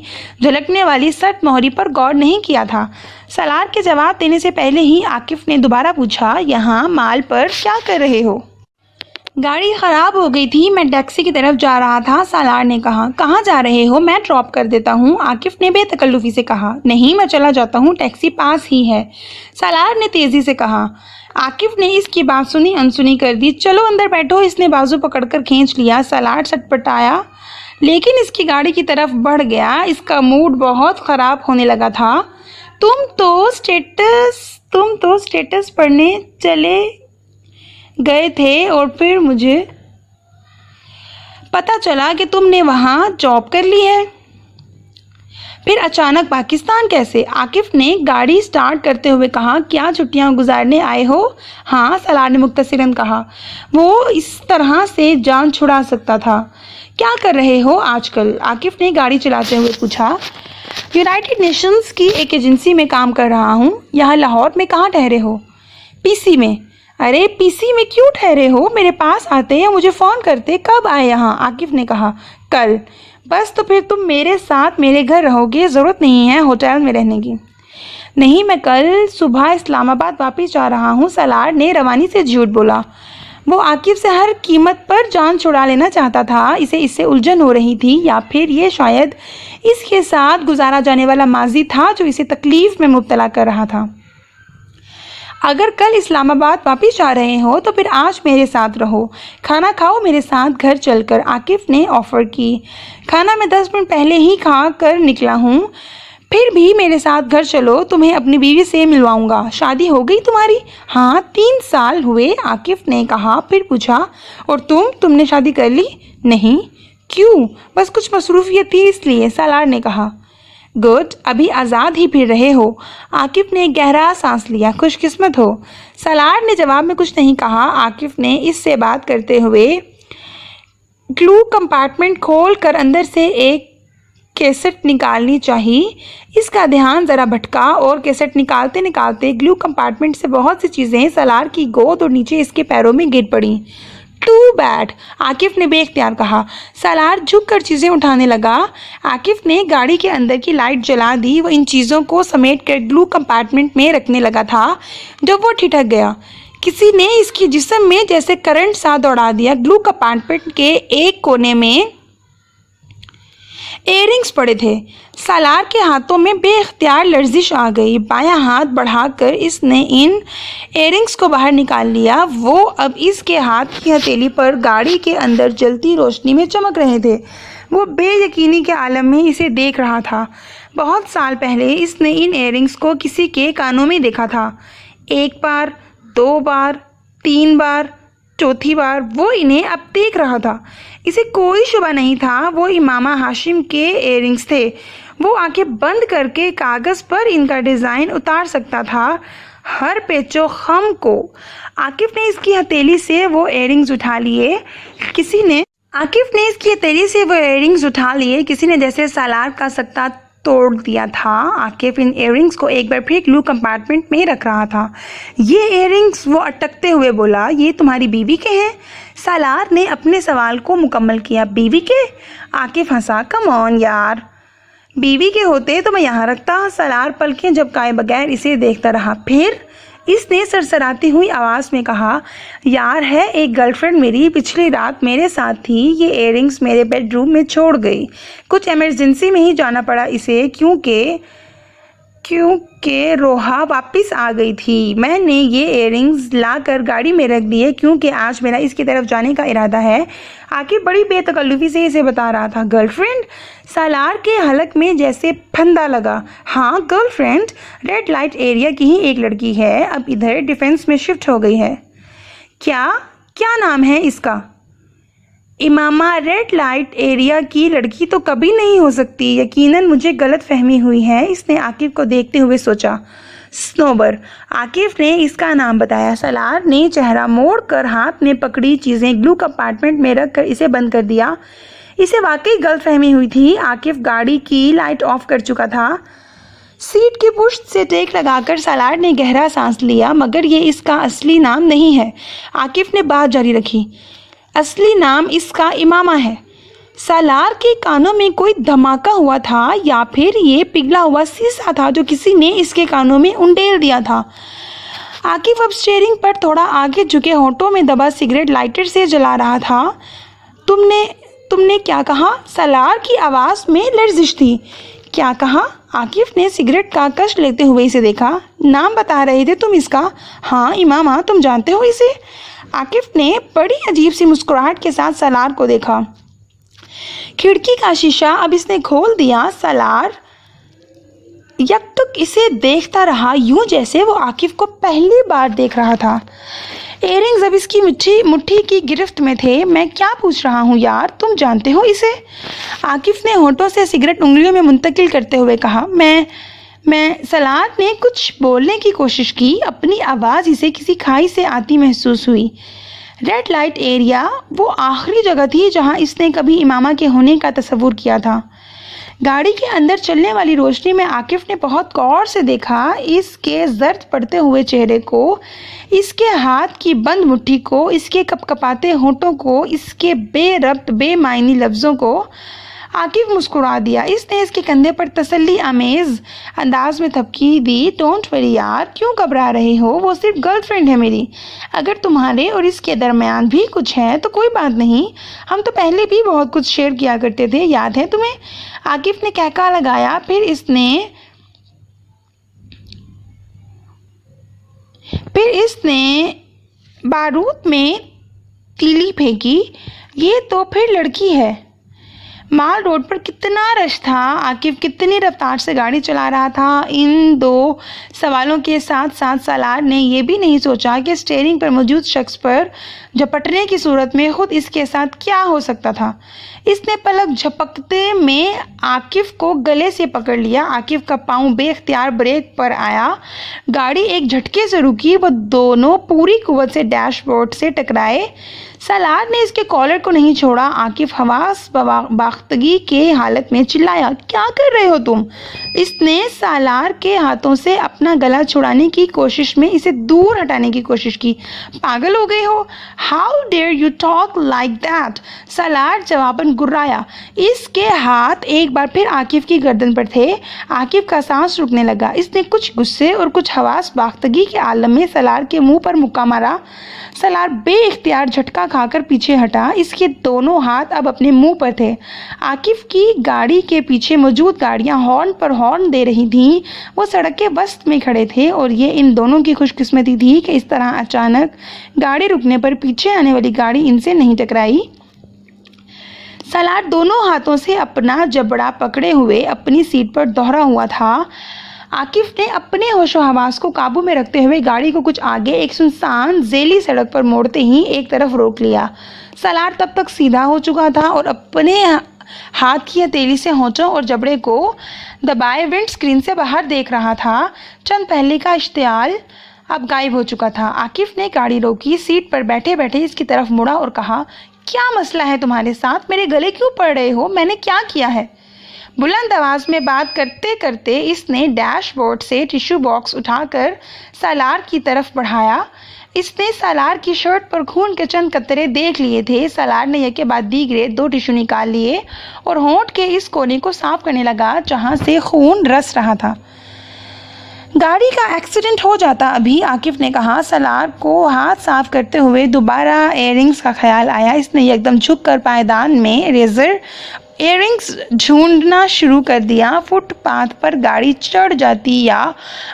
جھلکنے والی سرد مہری پر غور نہیں کیا تھا۔ سالار کے جواب دینے سے پہلے ہی عاقف نے دوبارہ پوچھا، یہاں مال پر کیا کر رہے ہو؟ گاڑی خراب ہو گئی تھی، میں ٹیکسی کی طرف جا رہا تھا، سالار نے کہا۔ کہاں جا رہے ہو؟ میں ڈراپ کر دیتا ہوں، عاقف نے بے تکلفی سے کہا۔ نہیں، میں چلا جاتا ہوں، ٹیکسی پاس ہی ہے، سالار نے تیزی سے کہا۔ عاقف نے اس کی بات سنی انسنی کر دی۔ چلو اندر بیٹھو، اس نے بازو پکڑ کر کھینچ لیا۔ سالار چھٹپٹایا لیکن اس کی گاڑی کی طرف بڑھ گیا۔ اس کا موڈ بہت خراب ہونے لگا تھا۔ تم تو سٹیٹس پڑھنے چلے گئے تھے اور پھر مجھے پتا چلا کہ تم نے وہاں جاب کر لی ہے۔ پھر اچانک پاکستان کیسے؟ عاقف نے گاڑی سٹارٹ کرتے ہوئے کہا۔ کیا چھٹیاں گزارنے آئے ہو؟ ہاں، سالار نے مختصراً کہا۔ وہ اس طرح سے جان چھڑا سکتا تھا۔ کیا کر رہے ہو آج کل؟ عاقف نے گاڑی چلاتے ہوئے پوچھا۔ یونائیٹڈ نیشنز کی ایک ایجنسی میں کام کر رہا ہوں۔ یہاں لاہور میں کہاں ٹھہرے ہو؟ پی سی میں۔ ارے پی سی میں کیوں ٹھہرے ہو؟ میرے پاس آتے یا مجھے فون کرتے۔ کب آئے یہاں؟ عاقف نے کہا۔ کل۔ بس تو پھر تم میرے ساتھ میرے گھر رہو گے، ضرورت نہیں ہے ہوٹل میں رہنے کی۔ نہیں، میں کل صبح اسلام آباد واپس جا رہا ہوں، سالار نے روانی سے جھوٹ بولا۔ وہ عاقف سے ہر قیمت پر جان چھڑا لینا چاہتا تھا۔ اسے اس سے الجھن ہو رہی تھی، یا پھر یہ شاید اس کے ساتھ گزارا جانے والا ماضی تھا جو اسے تکلیف میں مبتلا کر رہا تھا۔ اگر کل اسلام آباد واپس جا رہے ہو تو پھر آج میرے ساتھ رہو، کھانا کھاؤ میرے ساتھ گھر چل کر، عاقف نے آفر کی۔ کھانا میں 10 منٹ پہلے ہی کھا کر نکلا ہوں، پھر بھی میرے ساتھ گھر چلو، تمہیں اپنی بیوی سے ملواؤں گا۔ شادی ہو گئی تمہاری؟ ہاں، 3 سال ہوئے، عاقف نے کہا۔ پھر پوچھا، اور تم نے شادی کر لی؟ نہیں۔ کیوں؟ بس کچھ مصروفیت تھی اس لیے، سالار نے کہا۔ گڈ، ابھی آزاد ہی پھر رہے ہو، عاقف نے گہرا سانس لیا۔ خوش قسمت ہو، سالار نے جواب میں کچھ نہیں کہا۔ عاقف نے اس سے بات کرتے ہوئے گلو کمپارٹمنٹ کھول کر اندر سے ایک کیسٹ نکالنی چاہی۔ اس کا دھیان ذرا بھٹکا اور کیسٹ نکالتے نکالتے گلو کمپارٹمنٹ سے بہت سی چیزیں سالار کی گود اور نیچے اس کے پیروں میں گر پڑیں۔ ٹو بیڈ، عاقف نے بے اختیار کہا۔ سالار جھک کر چیزیں اٹھانے لگا۔ عاقف نے گاڑی کے اندر کی لائٹ جلا دی۔ وہ ان چیزوں کو سمیٹ کر گلو کمپارٹمنٹ میں رکھنے لگا تھا جب وہ ٹھٹک گیا۔ کسی نے اس کے جسم میں جیسے کرنٹ سا دوڑا دیا۔ گلو کمپارٹمنٹ کے ایک کونے میں ایئر رنگز پڑے تھے۔ سالار کے ہاتھوں میں بے اختیار لرزش آ گئی۔ بایاں ہاتھ بڑھا کر اس نے ان ایئر رنگز کو باہر نکال لیا۔ وہ اب اس کے ہاتھ کی ہتھیلی پر گاڑی کے اندر جلتی روشنی میں چمک رہے تھے۔ وہ بے یقینی کے عالم میں اسے دیکھ رہا تھا۔ بہت سال پہلے اس نے ان ایئر رنگز کو کسی کے کانوں میں دیکھا تھا۔ 1 بار، 2 بار، 3 بار، چوتھی بار وہ انہیں اب دیکھ رہا تھا۔ اسے کوئی شبہ نہیں تھا وہ امامہ ہاشم کے ایئر رنگز تھے۔ وہ آنکھیں بند کر کے کاغذ پر ان کا ڈیزائن اتار سکتا تھا، ہر پیچ و خم کو۔ عاقف نے اس کی ہتھیلی سے وہ ایئر رنگز اٹھا لیے۔ کسی نے عاقف نے اس کی تیزی سے وہ ایئرنگز اٹھا لیے، کسی نے جیسے سالار کا سکتا توڑ دیا تھا۔ عاقف ان ایئرنگز کو ایک بار پھر گلو کمپارٹمنٹ میں رکھ رہا تھا۔ یہ ایئرنگز، وہ اٹکتے ہوئے بولا، یہ تمہاری بیوی کے ہیں؟ سالار نے اپنے سوال کو مکمل کیا۔ بیوی کے؟ عاقف ہنسا۔ کم آن یار، بیوی کے ہوتے تو میں یہاں رکھتا۔ سالار پلکیں جھپکائے بغیر اسے دیکھتا رہا، پھر اس نے سرسراتی ہوئی آواز میں کہا، یار ہے ایک گرل فرینڈ میری، پچھلی رات میرے ساتھ تھی، یہ ایئرنگز میرے بیڈ روم میں چھوڑ گئی، کچھ ایمرجنسی میں ہی جانا پڑا اسے، کیونکہ روحا واپس آ گئی تھی۔ میں نے یہ ایئرنگز لا کر گاڑی میں رکھ دیے کیونکہ آج میرا اس کی طرف جانے کا ارادہ ہے۔ عاقف بڑی بے تکلفی سے اسے بتا رہا تھا۔ Girl friend? سالار کے حلق میں جیسے پھندا لگا۔ ہاں girlfriend, red light area کی ہی ایک لڑکی ہے، اب ادھر ڈیفنس میں شفٹ ہو گئی ہے۔ کیا نام ہے اس کا؟ امامہ۔ ریڈ لائٹ ایریا کی لڑکی تو کبھی نہیں ہو سکتی، یقیناً مجھے غلط فہمی ہوئی ہے، اس نے عاقف کو دیکھتے ہوئے سوچا۔ سنوبر۔ عاقف نے اس کا نام بتایا۔ سالار نے چہرہ موڑ کر ہاتھ میں پکڑی چیزیں گلو کمپارٹمنٹ میں رکھ کر اسے بند کر دیا۔ اسے واقعی غلط فہمی ہوئی تھی۔ عاقف گاڑی کی لائٹ آف کر چکا تھا۔ سیٹ کی پشت سے ٹیک لگا کر سالار نے گہرا سانس لیا۔ مگر یہ اس کا اصلی نام نہیں ہے، عاقف نے بات جاری رکھی۔ اصلی نام اس کا امامہ ہے۔ سالار کے کانوں میں کوئی دھماکہ ہوا تھا، یا پھر یہ پگھلا ہوا سیسا تھا جو کسی نے اس کے کانوں میں انڈیل دیا تھا۔ عاقف اب اسٹیئرنگ پر تھوڑا آگے جھکے ہونٹوں میں دبا سگریٹ لائٹر سے جلا رہا تھا۔ تم نے کیا کہا؟ سالار کی آواز میں لرزش تھی۔ کیا کہا؟ عاقف نے سگریٹ کا کش لیتے ہوئے اسے دیکھا۔ نام بتا رہے تھے تم اس کا؟ ہاں امامہ، تم جانتے ہو اسے؟ عاقف نے بڑی عجیب سی مسکراہٹ کے ساتھ سالار کو دیکھا۔ کھڑکی کا شیشہ اب اس نے کھول دیا۔ سالار یکتک اسے دیکھتا رہا، یوں جیسے وہ عاقف کو پہلی بار دیکھ رہا تھا۔ ایئرنگز اب اس کی مٹھی کی گرفت میں تھے۔ میں کیا پوچھ رہا ہوں یار، تم جانتے ہو اسے؟ عاقف نے ہونٹوں سے سگریٹ انگلیوں میں منتقل کرتے ہوئے کہا۔ میں سالار نے کچھ بولنے کی کوشش کی، اپنی آواز اسے کسی کھائی سے آتی محسوس ہوئی۔ ریڈ لائٹ ایریا وہ آخری جگہ تھی جہاں اس نے کبھی امامہ کے ہونے کا تصور کیا تھا۔ گاڑی کے اندر چلنے والی روشنی میں عاقف نے بہت غور سے دیکھا، اس کے زرد پڑتے ہوئے چہرے کو، اس کے ہاتھ کی بند مٹھی کو، اس کے کپکپاتے ہونٹوں کو، اس کے بے ربط بے معنی لفظوں کو۔ عاقف مسکرا دیا۔ اس نے اس کے کندھے پر تسلی آمیز انداز میں تھپکی دی۔ ڈونٹ وری یار، کیوں گھبرا رہے ہو؟ وہ صرف گرل فرینڈ ہے میری، اگر تمہارے اور اس کے درمیان بھی کچھ ہے تو کوئی بات نہیں، ہم تو پہلے بھی بہت کچھ شیئر کیا کرتے تھے، یاد ہے تمہیں؟ عاقف نے کہکا لگایا، پھر اس نے بارود میں تیلی پھینکی۔ یہ تو پھر لڑکی ہے۔ مال روڈ پر کتنا رش تھا، عاقف کتنی رفتار سے گاڑی چلا رہا تھا۔ ان دو سوالوں کے ساتھ ساتھ سالار نے یہ بھی نہیں سوچا کہ اسٹیئرنگ پر موجود شخص پر جھپٹنے کی صورت میں خود اس کے ساتھ کیا ہو سکتا تھا۔ اس نے پلک جھپکتے میں عاقف کو گلے سے پکڑ لیا۔ عاقف کا پاؤں بے اختیار بریک پر آیا، گاڑی ایک جھٹکے سے رکی، وہ دونوں پوری قوت سے ڈیش بورڈ سے ٹکرائے۔ سالار نے اس کے کالر کو نہیں چھوڑا۔ عاقف حواس باختگی کے حالت میں چلایا، کیا کر رہے ہو تم؟ اس نے سالار کے ہاتھوں سے اپنا گلا چھڑانے کی کوشش میں اسے دور ہٹانے کی کوشش کی۔ پاگل ہو گئے ہو؟ How dare you talk like that? Salar جواباً گرایا۔ اس کے ہاتھ ایک بار پھر عاقف کی گردن پر تھے۔ عاقف کا سانس رکنے لگا۔ اس نے کچھ غصے اور کچھ حواس باختگی کے عالم میں سالار کے منہ پر مکہ مارا۔ سالار بے اختیار جھٹکا کھا کر پیچھے ہٹا۔ اس کے دونوں ہاتھ اب اپنے منہ پر تھے۔ عاقف کی گاڑی کے پیچھے موجود گاڑیاں ہارن پر ہارن دے رہی تھیں۔ وہ سڑک کے وسط میں کھڑے تھے اور یہ ان دونوں کی خوش قسمتی تھی کہ اس طرح اچانک گاڑی رکنے پر پیچھے آنے والی گاڑی ان سے نہیں ٹکرائی۔ سالار دونوں ہاتھوں سے اپنا جبڑا پکڑے ہوئے اپنی سیٹ پر دوہرا ہوا تھا۔ عاقف نے اپنے ہوش و حواس کو قابو میں رکھتے ہوئے گاڑی کو کچھ آگے ایک سنسان ذیلی سڑک پر موڑتے ہی ایک طرف روک لیا۔ سالار تب تک سیدھا ہو چکا تھا اور اپنے ہاتھ کی ہتھیلی سے ہونٹوں اور جبڑے کو دبائے ونڈ اسکرین سے باہر دیکھ رہا تھا۔ چند پہلے کا اشتعال اب غائب ہو چکا تھا۔ عاقف نے گاڑی روکی، سیٹ پر بیٹھے بیٹھے اس کی طرف مڑا اور کہا، کیا مسئلہ ہے تمہارے ساتھ؟ میرے گلے کیوں پڑ رہے ہو؟ میں نے کیا کیا ہے؟ بلند آواز میں بات کرتے کرتے اس نے ڈیش بورڈ سے ٹیشو باکس اٹھا کر سالار کی طرف بڑھایا۔ اس نے سالار کی شرٹ پر خون کے چند قطرے دیکھ لیے تھے۔ سالار نے یکے بعد دیگرے 2 ٹیشو نکال لیے اور ہونٹ کے اس کونے کو صاف کرنے لگا جہاں سے خون رس رہا تھا۔ گاڑی کا ایکسیڈنٹ ہو جاتا ابھی، عاقف نے کہا۔ سالار کو ہاتھ صاف کرتے ہوئے دوبارہ ایئر رنگز کا خیال آیا۔ اس نے یکدم جھک کر پائیدان میں ریزر ایئر رنگز ڈھونڈنا شروع کر دیا۔ فٹ پاتھ پر گاڑی چڑھ جاتی یا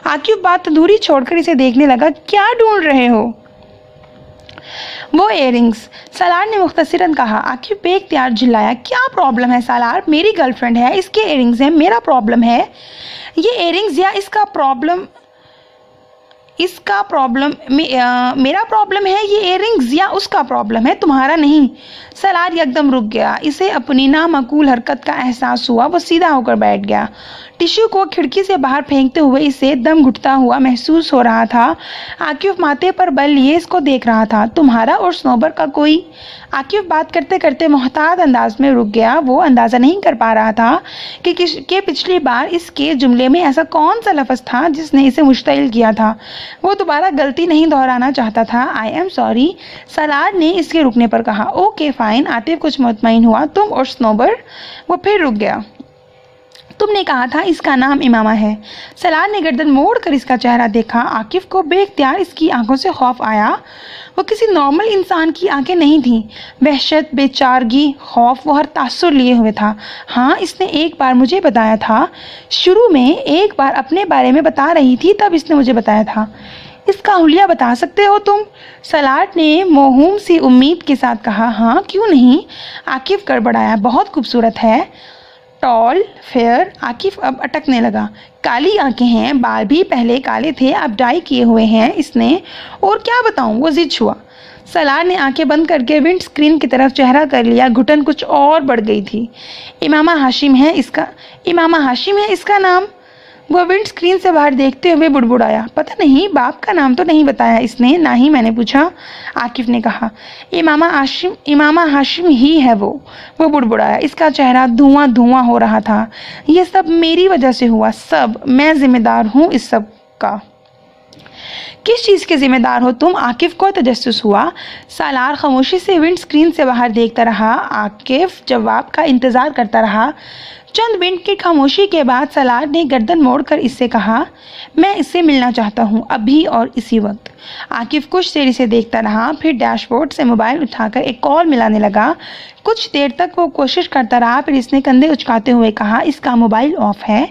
عاقف بات ادھوری چھوڑ کر اسے دیکھنے لگا۔ کیا ڈھونڈ رہے ہو؟ وہ ایئر رنگز، سالار نے مختصراً کہا۔ عاقف بے اختیار جھلایا۔ کیا پرابلم ہے سالار؟ میری گرل فرینڈ ہے، اس کے ایئر رنگز ہیں، میرا پرابلم ہے یہ ایئر رنگز یا اس کا پرابلم میرا پرابلم ہے یہ ایئر رنگز یا اس کا پرابلم ہے، تمہارا نہیں؟ سالار یکدم رک گیا۔ اسے اپنی نامعقول حرکت کا احساس ہوا۔ وہ سیدھا ہو کر بیٹھ گیا۔ ٹیشو کو کھڑکی سے باہر پھینکتے ہوئے اسے دم گھٹتا ہوا محسوس ہو رہا تھا۔ عاقف ماتھے پر بل لیے اس کو دیکھ رہا تھا۔ تمہارا اور صنوبر کا کوئی؟ عاقف بات کرتے کرتے محتاط انداز میں رک گیا۔ وہ اندازہ نہیں کر پا رہا تھا کہ پچھلی بار اس کے جملے میں ایسا کون سا لفظ تھا جس نے اسے مشتعل کیا تھا۔ وہ دوبارہ غلطی نہیں دہرانا چاہتا تھا۔ آئی ایم سوری، سالار نے اس کے رکنے پر کہا۔ اوکے فائن، عاطف کچھ مطمئن ہوا۔ تم اور صنوبر؟ وہ پھر رک گیا۔ تم نے کہا تھا اس کا نام امامہ ہے۔ سالار نے گردن موڑ کر اس کا چہرہ دیکھا۔ عاقف کو بے اختیار اس کی آنکھوں سے خوف آیا۔ وہ کسی نارمل انسان کی آنکھیں نہیں تھیں۔ وحشت، بے چارگی، خوف، وہ ہر تاثر لیے ہوئے تھا۔ ہاں، اس نے ایک بار مجھے بتایا تھا، شروع میں ایک بار اپنے بارے میں بتا رہی تھی، تب اس نے مجھے بتایا تھا۔ اس کا حلیہ بتا سکتے ہو تم؟ سالار نے موہوم سی امید کے ساتھ کہا۔ ہاں، کیوں نہیں؟ عاقف گڑبڑایا۔ بہت خوبصورت ہے، ٹال، فیئر۔ عاقف اب اٹکنے لگا۔ کالی آنکھیں ہیں، بال بھی پہلے کالے تھے اب ڈائی کیے ہوئے ہیں اس نے۔ اور کیا بتاؤں؟ وہ ضد ہوا۔ سالار نے آنکھیں بند کر کے ونڈ اسکرین کی طرف چہرہ کر لیا۔ گھٹن کچھ اور بڑھ گئی تھی۔ امامہ ہاشم ہے اس کا نام؟ وہ ونڈ اسکرین سے باہر دیکھتے ہوئے بڑبڑایا۔ پتہ نہیں، باپ کا نام تو نہیں بتایا اس نے، نہ ہی میں نے پوچھا، عاقف نے کہا۔ امامہ ہاشم ہی ہے وہ بڑبڑایا۔ اس کا چہرہ دھواں دھواں ہو رہا تھا۔ یہ سب میری وجہ سے ہوا، سب، میں ذمہ دار ہوں اس سب کا۔ کس چیز کے ذمہ دار ہو تم؟ عاقف کو تجسس ہوا۔ سالار خاموشی سے ونڈ اسکرین سے باہر دیکھتا رہا۔ عاقف جواب کا انتظار کرتا رہا۔ چند منٹ کی خاموشی کے بعد سالار نے گردن موڑ کر اس سے کہا، میں اس سے ملنا چاہتا ہوں، ابھی اور اسی وقت۔ عاقف کچھ دیر اسے دیکھتا رہا، پھر ڈیش بورڈ سے موبائل اٹھا کر ایک کال ملانے لگا۔ کچھ دیر تک وہ کوشش کرتا رہا، پھر اس نے کندھے اچکاتے ہوئے کہا، اس کا موبائل آف ہے،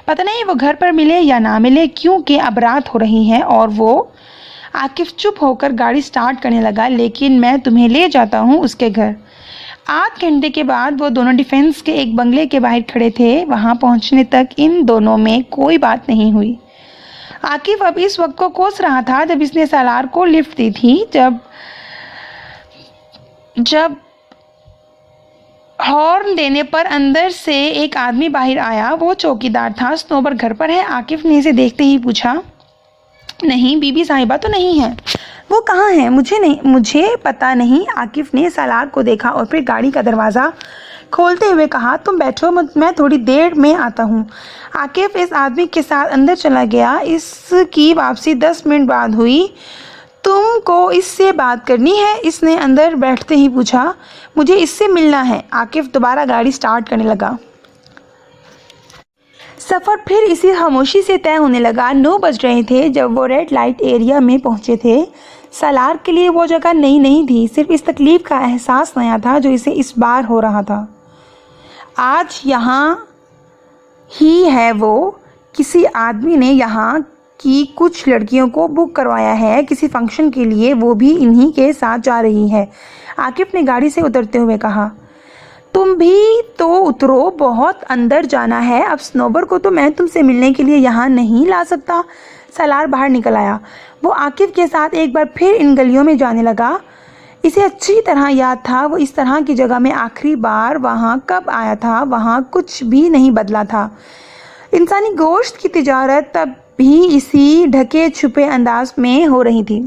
پتہ نہیں وہ گھر پر ملے یا نہ ملے، کیونکہ اب رات ہو رہی ہے اور وہ… عاقف چپ ہو کر گاڑی سٹارٹ کرنے لگا۔ لیکن میں تمہیں لے جاتا ہوں اس کے گھر۔ آدھ گھنٹے کے بعد وہ دونوں ڈیفنس کے ایک بنگلے کے باہر کھڑے تھے۔ وہاں پہنچنے تک ان دونوں میں کوئی بات نہیں ہوئی۔ عاقف اب اس وقت کو کوس رہا تھا جب اس نے سالار کو لفٹ دی تھی۔ جب ہارن دینے پر اندر سے ایک آدمی باہر آیا، وہ چوکیدار تھا۔ صنوبر گھر پر ہے؟ عاقف نے اسے دیکھتے ہی پوچھا۔ نہیں، بی بی صاحبہ تو نہیں ہے۔ وہ کہاں ہے؟ مجھے پتہ نہیں۔ عاقف نے سالار کو دیکھا اور پھر گاڑی کا دروازہ کھولتے ہوئے کہا، تم بیٹھو، میں تھوڑی دیر میں آتا ہوں۔ عاقف اس آدمی کے ساتھ اندر چلا گیا۔ اس کی واپسی 10 منٹ بعد ہوئی۔ تم کو اس سے بات کرنی ہے؟ اس نے اندر بیٹھتے ہی پوچھا۔ مجھے اس سے ملنا ہے۔ عاقف دوبارہ گاڑی سٹارٹ کرنے لگا۔ سفر پھر اسی خاموشی سے طے ہونے لگا۔ 9 بج رہے تھے جب وہ ریڈ لائٹ ایریا میں پہنچے تھے۔ سالار کے لیے وہ جگہ نئی نہیں تھی، صرف اس تکلیف کا احساس نیا تھا جو اسے اس بار ہو رہا تھا۔ آج یہاں ہی ہے وہ، کسی آدمی نے یہاں کی کچھ لڑکیوں کو بک کروایا ہے کسی فنکشن کے لیے، وہ بھی انہی کے ساتھ جا رہی ہے۔ عاقف نے گاڑی سے اترتے ہوئے کہا۔ تم بھی تو اترو، بہت اندر جانا ہے۔ اب صنوبر کو تو میں تم سے ملنے کے لیے یہاں نہیں لا سکتا۔ سالار باہر نکل آیا۔ وہ عاقف کے ساتھ ایک بار پھر ان گلیوں میں جانے لگا۔ اسے اچھی طرح یاد تھا وہ اس طرح کی جگہ میں آخری بار وہاں کب آیا تھا۔ وہاں کچھ بھی نہیں بدلا تھا۔ انسانی گوشت کی تجارت تب بھی اسی ڈھکے چھپے انداز میں ہو رہی تھی۔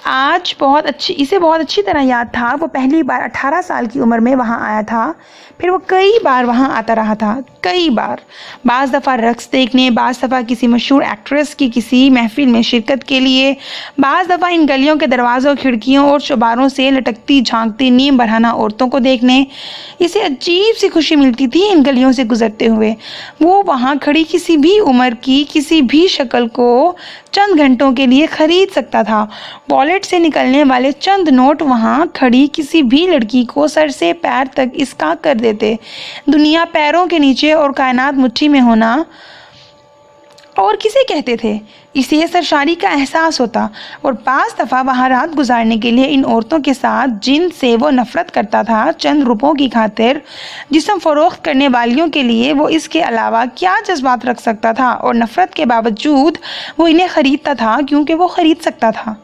اسے بہت اچھی طرح یاد تھا، وہ پہلی بار 18 سال کی عمر میں وہاں آیا تھا، پھر وہ کئی بار وہاں آتا رہا تھا، کئی بار، بعض دفعہ رقص دیکھنے، بعض دفعہ کسی مشہور ایکٹریس کی کسی محفل میں شرکت کے لیے، بعض دفعہ ان گلیوں کے دروازوں، کھڑکیوں اور چوباروں سے لٹکتی جھانکتی نیم برہنہ عورتوں کو دیکھنے۔ اسے عجیب سی خوشی ملتی تھی ان گلیوں سے گزرتے ہوئے۔ وہ وہاں کھڑی کسی بھی عمر کی کسی بھی شکل کو چند گھنٹوں کے لیے خرید سکتا تھا۔ والیٹ سے نکلنے والے چند نوٹ وہاں کھڑی کسی بھی لڑکی کو سر سے پیر تک اسکا کر دیتے۔ دنیا پیروں کے نیچے اور کائنات مٹھی میں ہونا اور کسے کہتے تھے؟ اسے سرشاری کا احساس ہوتا، اور بعض دفعہ وہاں رات گزارنے کے لیے ان عورتوں کے ساتھ جن سے وہ نفرت کرتا تھا، چند روپوں کی خاطر جسم فروخت کرنے والیوں کے لیے وہ اس کے علاوہ کیا جذبات رکھ سکتا تھا، اور نفرت کے باوجود وہ انہیں خریدتا تھا کیونکہ وہ خرید سکتا تھا۔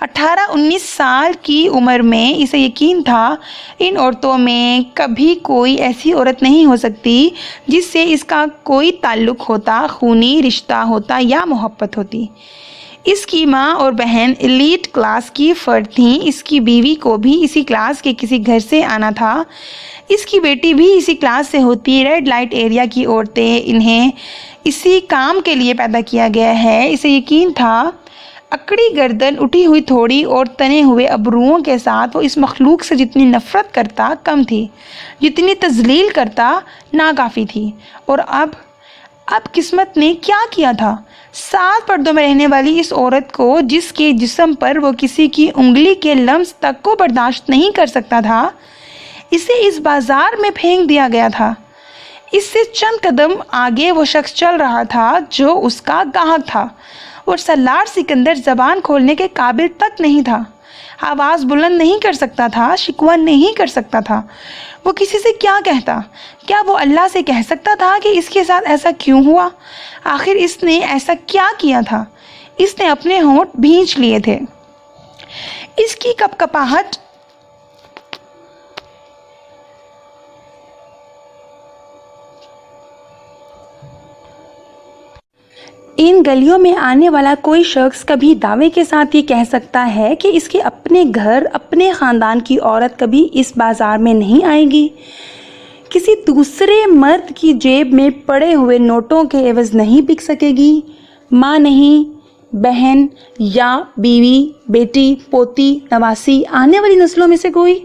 18-19 سال کی عمر میں اسے یقین تھا ان عورتوں میں کبھی کوئی ایسی عورت نہیں ہو سکتی جس سے اس کا کوئی تعلق ہوتا، خونی رشتہ ہوتا یا محبت ہوتی۔ اس کی ماں اور بہن ایلیٹ کلاس کی فرد تھیں، اس کی بیوی کو بھی اسی کلاس کے کسی گھر سے آنا تھا، اس کی بیٹی بھی اسی کلاس سے ہوتی۔ ریڈ لائٹ ایریا کی عورتیں، انہیں اسی کام کے لیے پیدا کیا گیا ہے۔ اسے یقین تھا اکڑی گردن، اٹھی ہوئی تھوڑی اور تنے ہوئے ابروؤں کے ساتھ وہ اس مخلوق سے جتنی نفرت کرتا کم تھی، جتنی تذلیل کرتا ناکافی تھی۔ اور اب قسمت نے کیا کیا تھا؟ 7 پردوں میں رہنے والی اس عورت کو، جس کے جسم پر وہ کسی کی انگلی کے لمس تک کو برداشت نہیں کر سکتا تھا، اسے اس بازار میں پھینک دیا گیا تھا۔ اس سے چند قدم آگے وہ شخص چل رہا تھا جو اس کا گاہک تھا، اور سالار سکندر زبان کھولنے کے قابل تک نہیں تھا، آواز بلند نہیں کر سکتا تھا، شکوہ نہیں کر سکتا تھا۔ وہ کسی سے کیا کہتا؟ کیا وہ اللہ سے کہہ سکتا تھا کہ اس کے ساتھ ایسا کیوں ہوا؟ آخر اس نے ایسا کیا کیا تھا؟ اس نے اپنے ہونٹ بھینچ لیے تھے۔ اس کی کپکپاہٹ ان گلیوں میں آنے والا کوئی شخص کبھی دعوے کے ساتھ یہ کہہ سکتا ہے کہ اس کے اپنے گھر، اپنے خاندان کی عورت کبھی اس بازار میں نہیں آئے گی، کسی دوسرے مرد کی جیب میں پڑے ہوئے نوٹوں کے عوض نہیں بک سکے گی؟ ماں نہیں، بہن یا بیوی، بیٹی، پوتی، نواسی، آنے والی نسلوں میں سے کوئی؟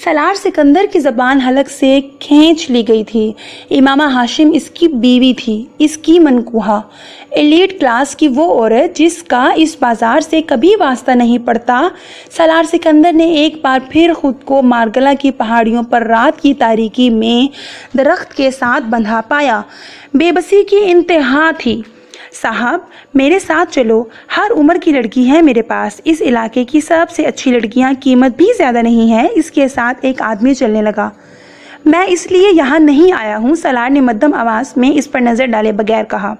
سالار سکندر کی زبان حلق سے کھینچ لی گئی تھی۔ امامہ ہاشم اس کی بیوی تھی، اس کی منکوحہ، ایلیٹ کلاس کی وہ عورت جس کا اس بازار سے کبھی واسطہ نہیں پڑتا۔ سالار سکندر نے ایک بار پھر خود کو مارگلا کی پہاڑیوں پر رات کی تاریکی میں درخت کے ساتھ بندھا پایا۔ بے بسی کی انتہا تھی۔ صاحب میرے ساتھ چلو، ہر عمر کی لڑکی ہے میرے پاس، اس علاقے کی سب سے اچھی لڑکیاں، قیمت بھی زیادہ نہیں ہے۔ اس کے ساتھ ایک آدمی چلنے لگا۔ میں اس لیے یہاں نہیں آیا ہوں، سالار نے مدھم آواز میں اس پر نظر ڈالے بغیر کہا۔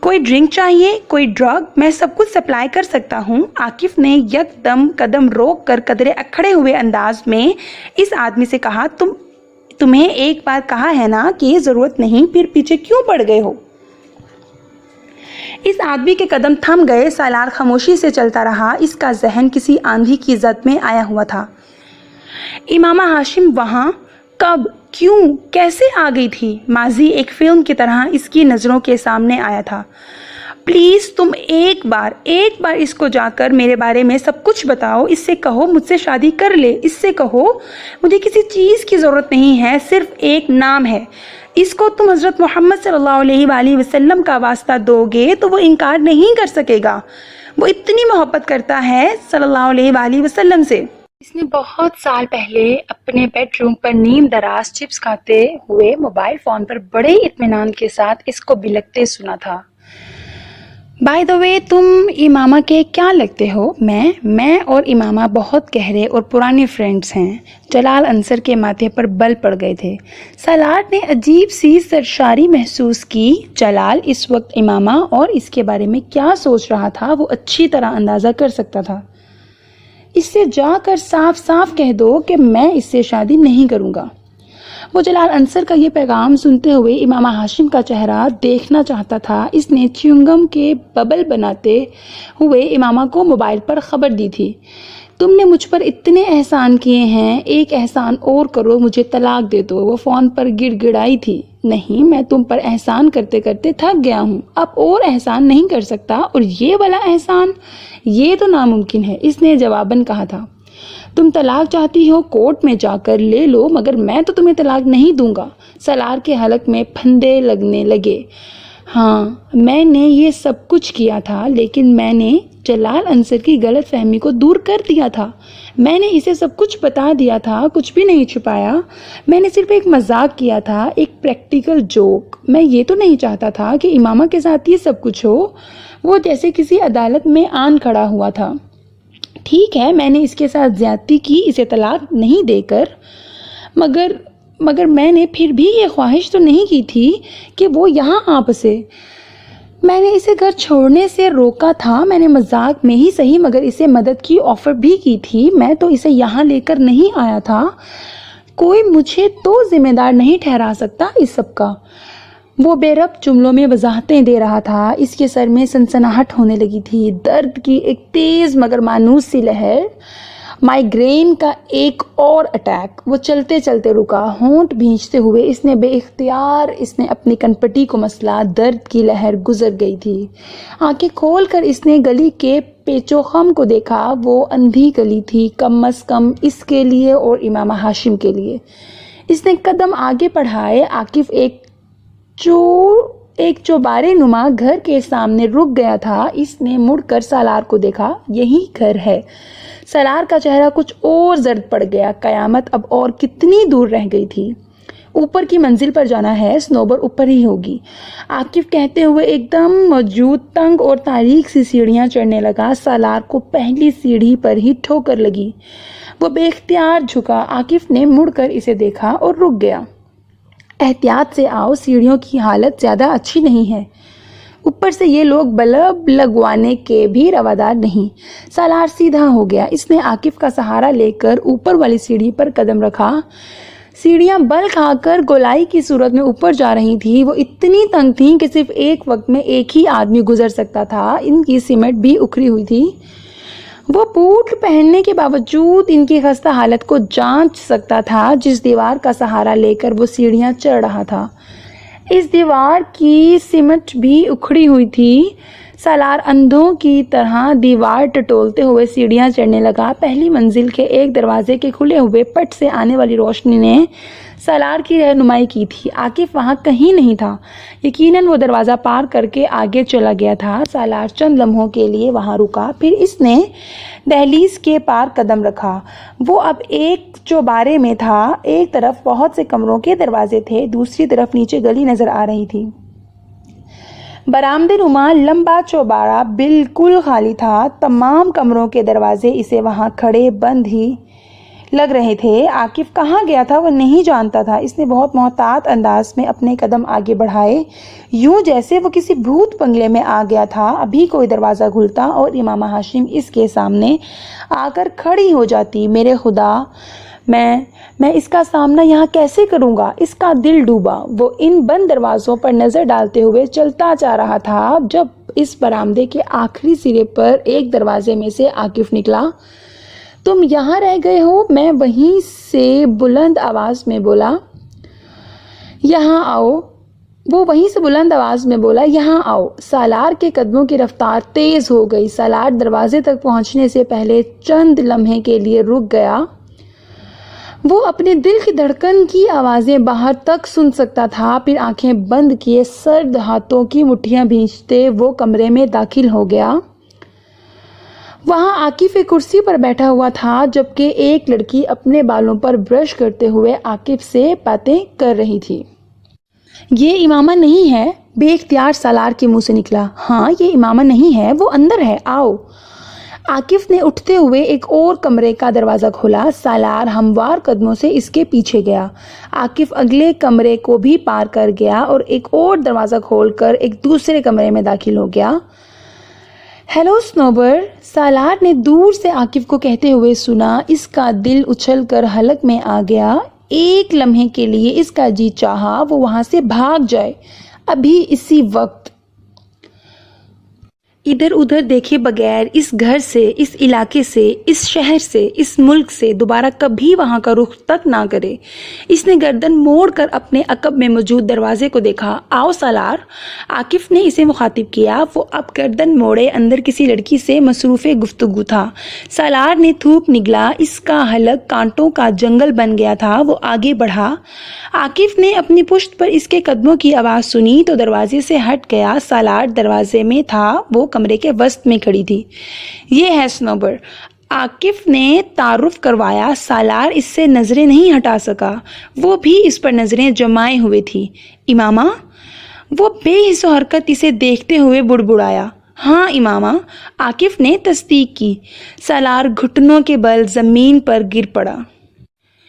کوئی ڈرنک چاہیے، کوئی ڈرگ؟ میں سب کچھ سپلائی کر سکتا ہوں۔ عاکف نے یک دم قدم روک کر قدرے اکھڑے ہوئے انداز میں اس آدمی سے کہا، تمہیں ایک بار کہا ہے نا کہ ضرورت نہیں، پھر پیچھے کیوں پڑ گئے ہو؟ اس آدمی کے قدم تھم گئے۔ سالار خاموشی سے چلتا رہا، اس کا ذہن کسی آندھی کی زد میں آیا ہوا تھا۔ امامہ ہاشم وہاں کب، کیوں، کیسے آ گئی تھی؟ ماضی ایک فلم کی طرح اس کی نظروں کے سامنے آیا تھا۔ پلیز تم ایک بار اس کو جا کر میرے بارے میں سب کچھ بتاؤ، اس سے کہو مجھ سے شادی کر لے، اس سے کہو مجھے کسی چیز کی ضرورت نہیں ہے، صرف ایک نام ہے، اس کو تم حضرت محمد صلی اللہ علیہ وآلہ وسلم کا واسطہ دو گے تو وہ انکار نہیں کر سکے گا، وہ اتنی محبت کرتا ہے صلی اللہ علیہ وآلہ وسلم سے۔ اس نے بہت سال پہلے اپنے بیڈ روم پر نیم دراز چپس کھاتے ہوئے موبائل فون پر بڑے اطمینان کے ساتھ اس کو بلکتے سنا تھا۔ بائی دا وے تم امامہ کے کیا لگتے ہو؟ میں اور امامہ بہت گہرے اور پرانے فرینڈز ہیں۔ جلال انصر کے ماتھے پر بل پڑ گئے تھے۔ سالار نے عجیب سی سرشاری محسوس کی۔ جلال اس وقت امامہ اور اس کے بارے میں کیا سوچ رہا تھا وہ اچھی طرح اندازہ کر سکتا تھا۔ اس سے جا کر صاف صاف کہہ دو کہ میں اس سے شادی نہیں کروں گا۔ وہ جلال انصر کا یہ پیغام سنتے ہوئے امامہ ہاشم کا چہرہ دیکھنا چاہتا تھا۔ اس نے چیونگم کے ببل بناتے ہوئے امامہ کو موبائل پر خبر دی تھی، تم نے مجھ پر اتنے احسان کیے ہیں، ایک احسان اور کرو، مجھے طلاق دے دو۔ وہ فون پر گڑ گڑائی تھی، نہیں میں تم پر احسان کرتے کرتے تھک گیا ہوں، اب اور احسان نہیں کر سکتا، اور یہ والا احسان یہ تو ناممکن ہے۔ اس نے جواباً کہا تھا، تم طلاق چاہتی ہو کورٹ میں جا کر لے لو، مگر میں تو تمہیں طلاق نہیں دوں گا۔ سالار کے حلق میں پھندے لگنے لگے۔ ہاں میں نے یہ سب کچھ کیا تھا، لیکن میں نے جلال انصر کی غلط فہمی کو دور کر دیا تھا، میں نے اسے سب کچھ بتا دیا تھا، کچھ بھی نہیں چھپایا، میں نے صرف ایک مذاق کیا تھا، ایک پریکٹیکل جوک۔ میں یہ تو نہیں چاہتا تھا کہ امامہ کے ساتھ یہ سب کچھ ہو۔ وہ جیسے کسی عدالت میں آن کھڑا ہوا تھا۔ ٹھیک ہے میں نے اس کے ساتھ زیادتی کی، اسے طلاق نہیں دے کر، مگر میں نے پھر بھی یہ خواہش تو نہیں کی تھی کہ وہ یہاں آ بسے۔ میں نے اسے گھر چھوڑنے سے روکا تھا، میں نے مذاق میں ہی صحیح مگر اسے مدد کی آفر بھی کی تھی، میں تو اسے یہاں لے کر نہیں آیا تھا۔ کوئی مجھے تو ذمہ دار نہیں ٹھہرا سکتا اس سب کا۔ وہ بے ربط جملوں میں وضاحتیں دے رہا تھا۔ اس کے سر میں سنسناہٹ ہونے لگی تھی، درد کی ایک تیز مگر مانوس سی لہر، مائیگرین کا ایک اور اٹیک۔ وہ چلتے چلتے رکا، ہونٹ بھینچتے ہوئے اس نے بے اختیار اپنی کنپٹی کو مسلا، درد کی لہر گزر گئی تھی۔ آنکھیں کھول کر اس نے گلی کے پیچ و خم کو دیکھا، وہ اندھی گلی تھی، کم از کم اس کے لیے اور امامہ ہاشم کے لیے۔ اس نے قدم آگے بڑھائے، عاکف ایک چوبارے نما گھر کے سامنے رک گیا تھا۔ اس نے مڑ کر سالار کو دیکھا، یہی گھر ہے۔ سالار کا چہرہ کچھ اور زرد پڑ گیا، قیامت اب اور کتنی دور رہ گئی تھی۔ اوپر کی منزل پر جانا ہے، صنوبر اوپر ہی ہوگی، عاکف کہتے ہوئے ایک دم موجود تنگ اور تاریک سی سیڑھیاں چڑھنے لگا۔ سالار کو پہلی سیڑھی پر ہی ٹھوکر لگی، وہ بے اختیار جھکا۔ عاکف نے مڑ کر اسے دیکھا اور رک گیا۔ احتیاط سے آؤ، سیڑھیوں کی حالت زیادہ اچھی نہیں ہے، اوپر سے یہ لوگ بلب لگوانے کے بھی روادار نہیں۔ سالار سیدھا ہو گیا، اس نے عاکف کا سہارا لے کر اوپر والی سیڑھی پر قدم رکھا۔ سیڑھیاں بل کھا کر گولائی کی صورت میں اوپر جا رہی تھی، وہ اتنی تنگ تھیں کہ صرف ایک وقت میں ایک ہی آدمی گزر سکتا تھا۔ ان کی سیمنٹ بھی اکھڑی ہوئی تھی، وہ بوٹ پہننے کے باوجود ان کی خستہ حالت کو جانچ سکتا تھا۔ جس دیوار کا سہارا لے کر وہ سیڑھیاں چڑھ رہا تھا، اس دیوار کی سیمنٹ بھی اکھڑی ہوئی تھی۔ سالار اندھوں کی طرح دیوار ٹٹولتے ہوئے سیڑھیاں چڑھنے لگا۔ پہلی منزل کے ایک دروازے کے کھلے ہوئے پٹ سے آنے والی روشنی نے سالار کی رہنمائی کی تھی۔ عاکف وہاں کہیں نہیں تھا، یقیناً وہ دروازہ پار کر کے آگے چلا گیا تھا۔ سالار چند لمحوں کے لیے وہاں رکا، پھر اس نے دہلیز کے پار قدم رکھا۔ وہ اب ایک چوبارے میں تھا، ایک طرف بہت سے کمروں کے دروازے تھے، دوسری طرف نیچے گلی نظر آ رہی تھی۔ برآمدے نما لمبا چوبارہ بالکل خالی تھا، تمام کمروں کے دروازے اسے وہاں کھڑے بند ہی لگ رہے تھے۔ عاکف کہاں گیا تھا وہ نہیں جانتا تھا۔ اس نے بہت محتاط انداز میں اپنے قدم آگے بڑھائے، یوں جیسے وہ کسی بھوت بنگلے میں آ گیا تھا۔ ابھی کوئی دروازہ کھلتا اور امامہ ہاشم اس کے سامنے آ کر کھڑی ہو جاتی۔ میرے خدا، میں اس کا سامنا یہاں کیسے کروں گا؟ اس کا دل ڈوبا۔ وہ ان بند دروازوں پر نظر ڈالتے ہوئے چلتا جا رہا تھا، جب اس برآمدے کے آخری سرے پر ایک دروازے میں سے عاکف نکلا۔ تم یہاں رہ گئے ہو؟ میں وہیں سے بلند آواز میں بولا، یہاں آؤ۔ وہ وہیں سے بلند آواز میں بولا، یہاں آؤ۔ سالار کے قدموں کی رفتار تیز ہو گئی۔ سالار دروازے تک پہنچنے سے پہلے چند لمحے کے لیے رک گیا۔ وہ اپنے دل کی دھڑکن کی آوازیں باہر تک سن سکتا تھا، پھر آنکھیں بند کیے سرد ہاتھوں کی مٹھیاں بھینچتے وہ کمرے میں داخل ہو گیا۔ وہاں عاکف ایک کرسی پر بیٹھا ہوا تھا، جبکہ ایک لڑکی اپنے بالوں پر برش کرتے ہوئے عاکف سے باتیں کر رہی تھی۔ یہ امامہ نہیں ہے؟ بے اختیار سالار کے منہ سے نکلا۔ ہاں یہ امامہ نہیں ہے، وہ اندر ہے، آؤ۔ عاکف نے اٹھتے ہوئے ایک اور کمرے کا دروازہ کھولا۔ سالار ہموار قدموں سے اس کے پیچھے گیا۔ عاکف اگلے کمرے کو بھی پار کر گیا اور ایک اور دروازہ کھول کر ایک دوسرے کمرے میں داخل ہو گیا۔ ہیلو صنوبر، سالار نے دور سے عاکف کو کہتے ہوئے سنا۔ اس کا دل اچھل کر حلق میں آ گیا۔ ایک لمحے کے لیے اس کا جی چاہا وہ وہاں سے بھاگ جائے، ابھی اسی وقت۔ ادھر ادھر دیکھے بغیر اس گھر سے، اس علاقے سے، اس شہر سے، اس ملک سے دوبارہ کبھی وہاں کا رخ تک نہ کرے۔ اس نے گردن موڑ کر اپنے عقب میں موجود دروازے کو دیکھا۔ آؤ سالار، عاکف نے اسے مخاطب کیا۔ وہ اب گردن موڑے اندر کسی لڑکی سے مصروف گفتگو تھا۔ سالار نے تھوک نگلا، اس کا حلق کانٹوں کا جنگل بن گیا تھا۔ وہ آگے بڑھا۔ عاکف نے اپنی پشت پر اس کے قدموں کی آواز سنی تو دروازے سے ہٹ گیا۔ سالار دروازے میں تھا، وہ کمرے کے وسط میں کھڑی تھی۔ یہ ہے صنوبر، عاکف نے تعارف کروایا۔ سالار اس سے نظریں نہیں ہٹا سکا، وہ بھی اس پر نظریں جمائے ہوئے تھی۔ امامہ، وہ بے حس و حرکت اسے دیکھتے ہوئے بڑبڑایا۔ ہاں امامہ، عاکف نے تصدیق کی۔ سالار گھٹنوں کے بل زمین پر گر پڑا۔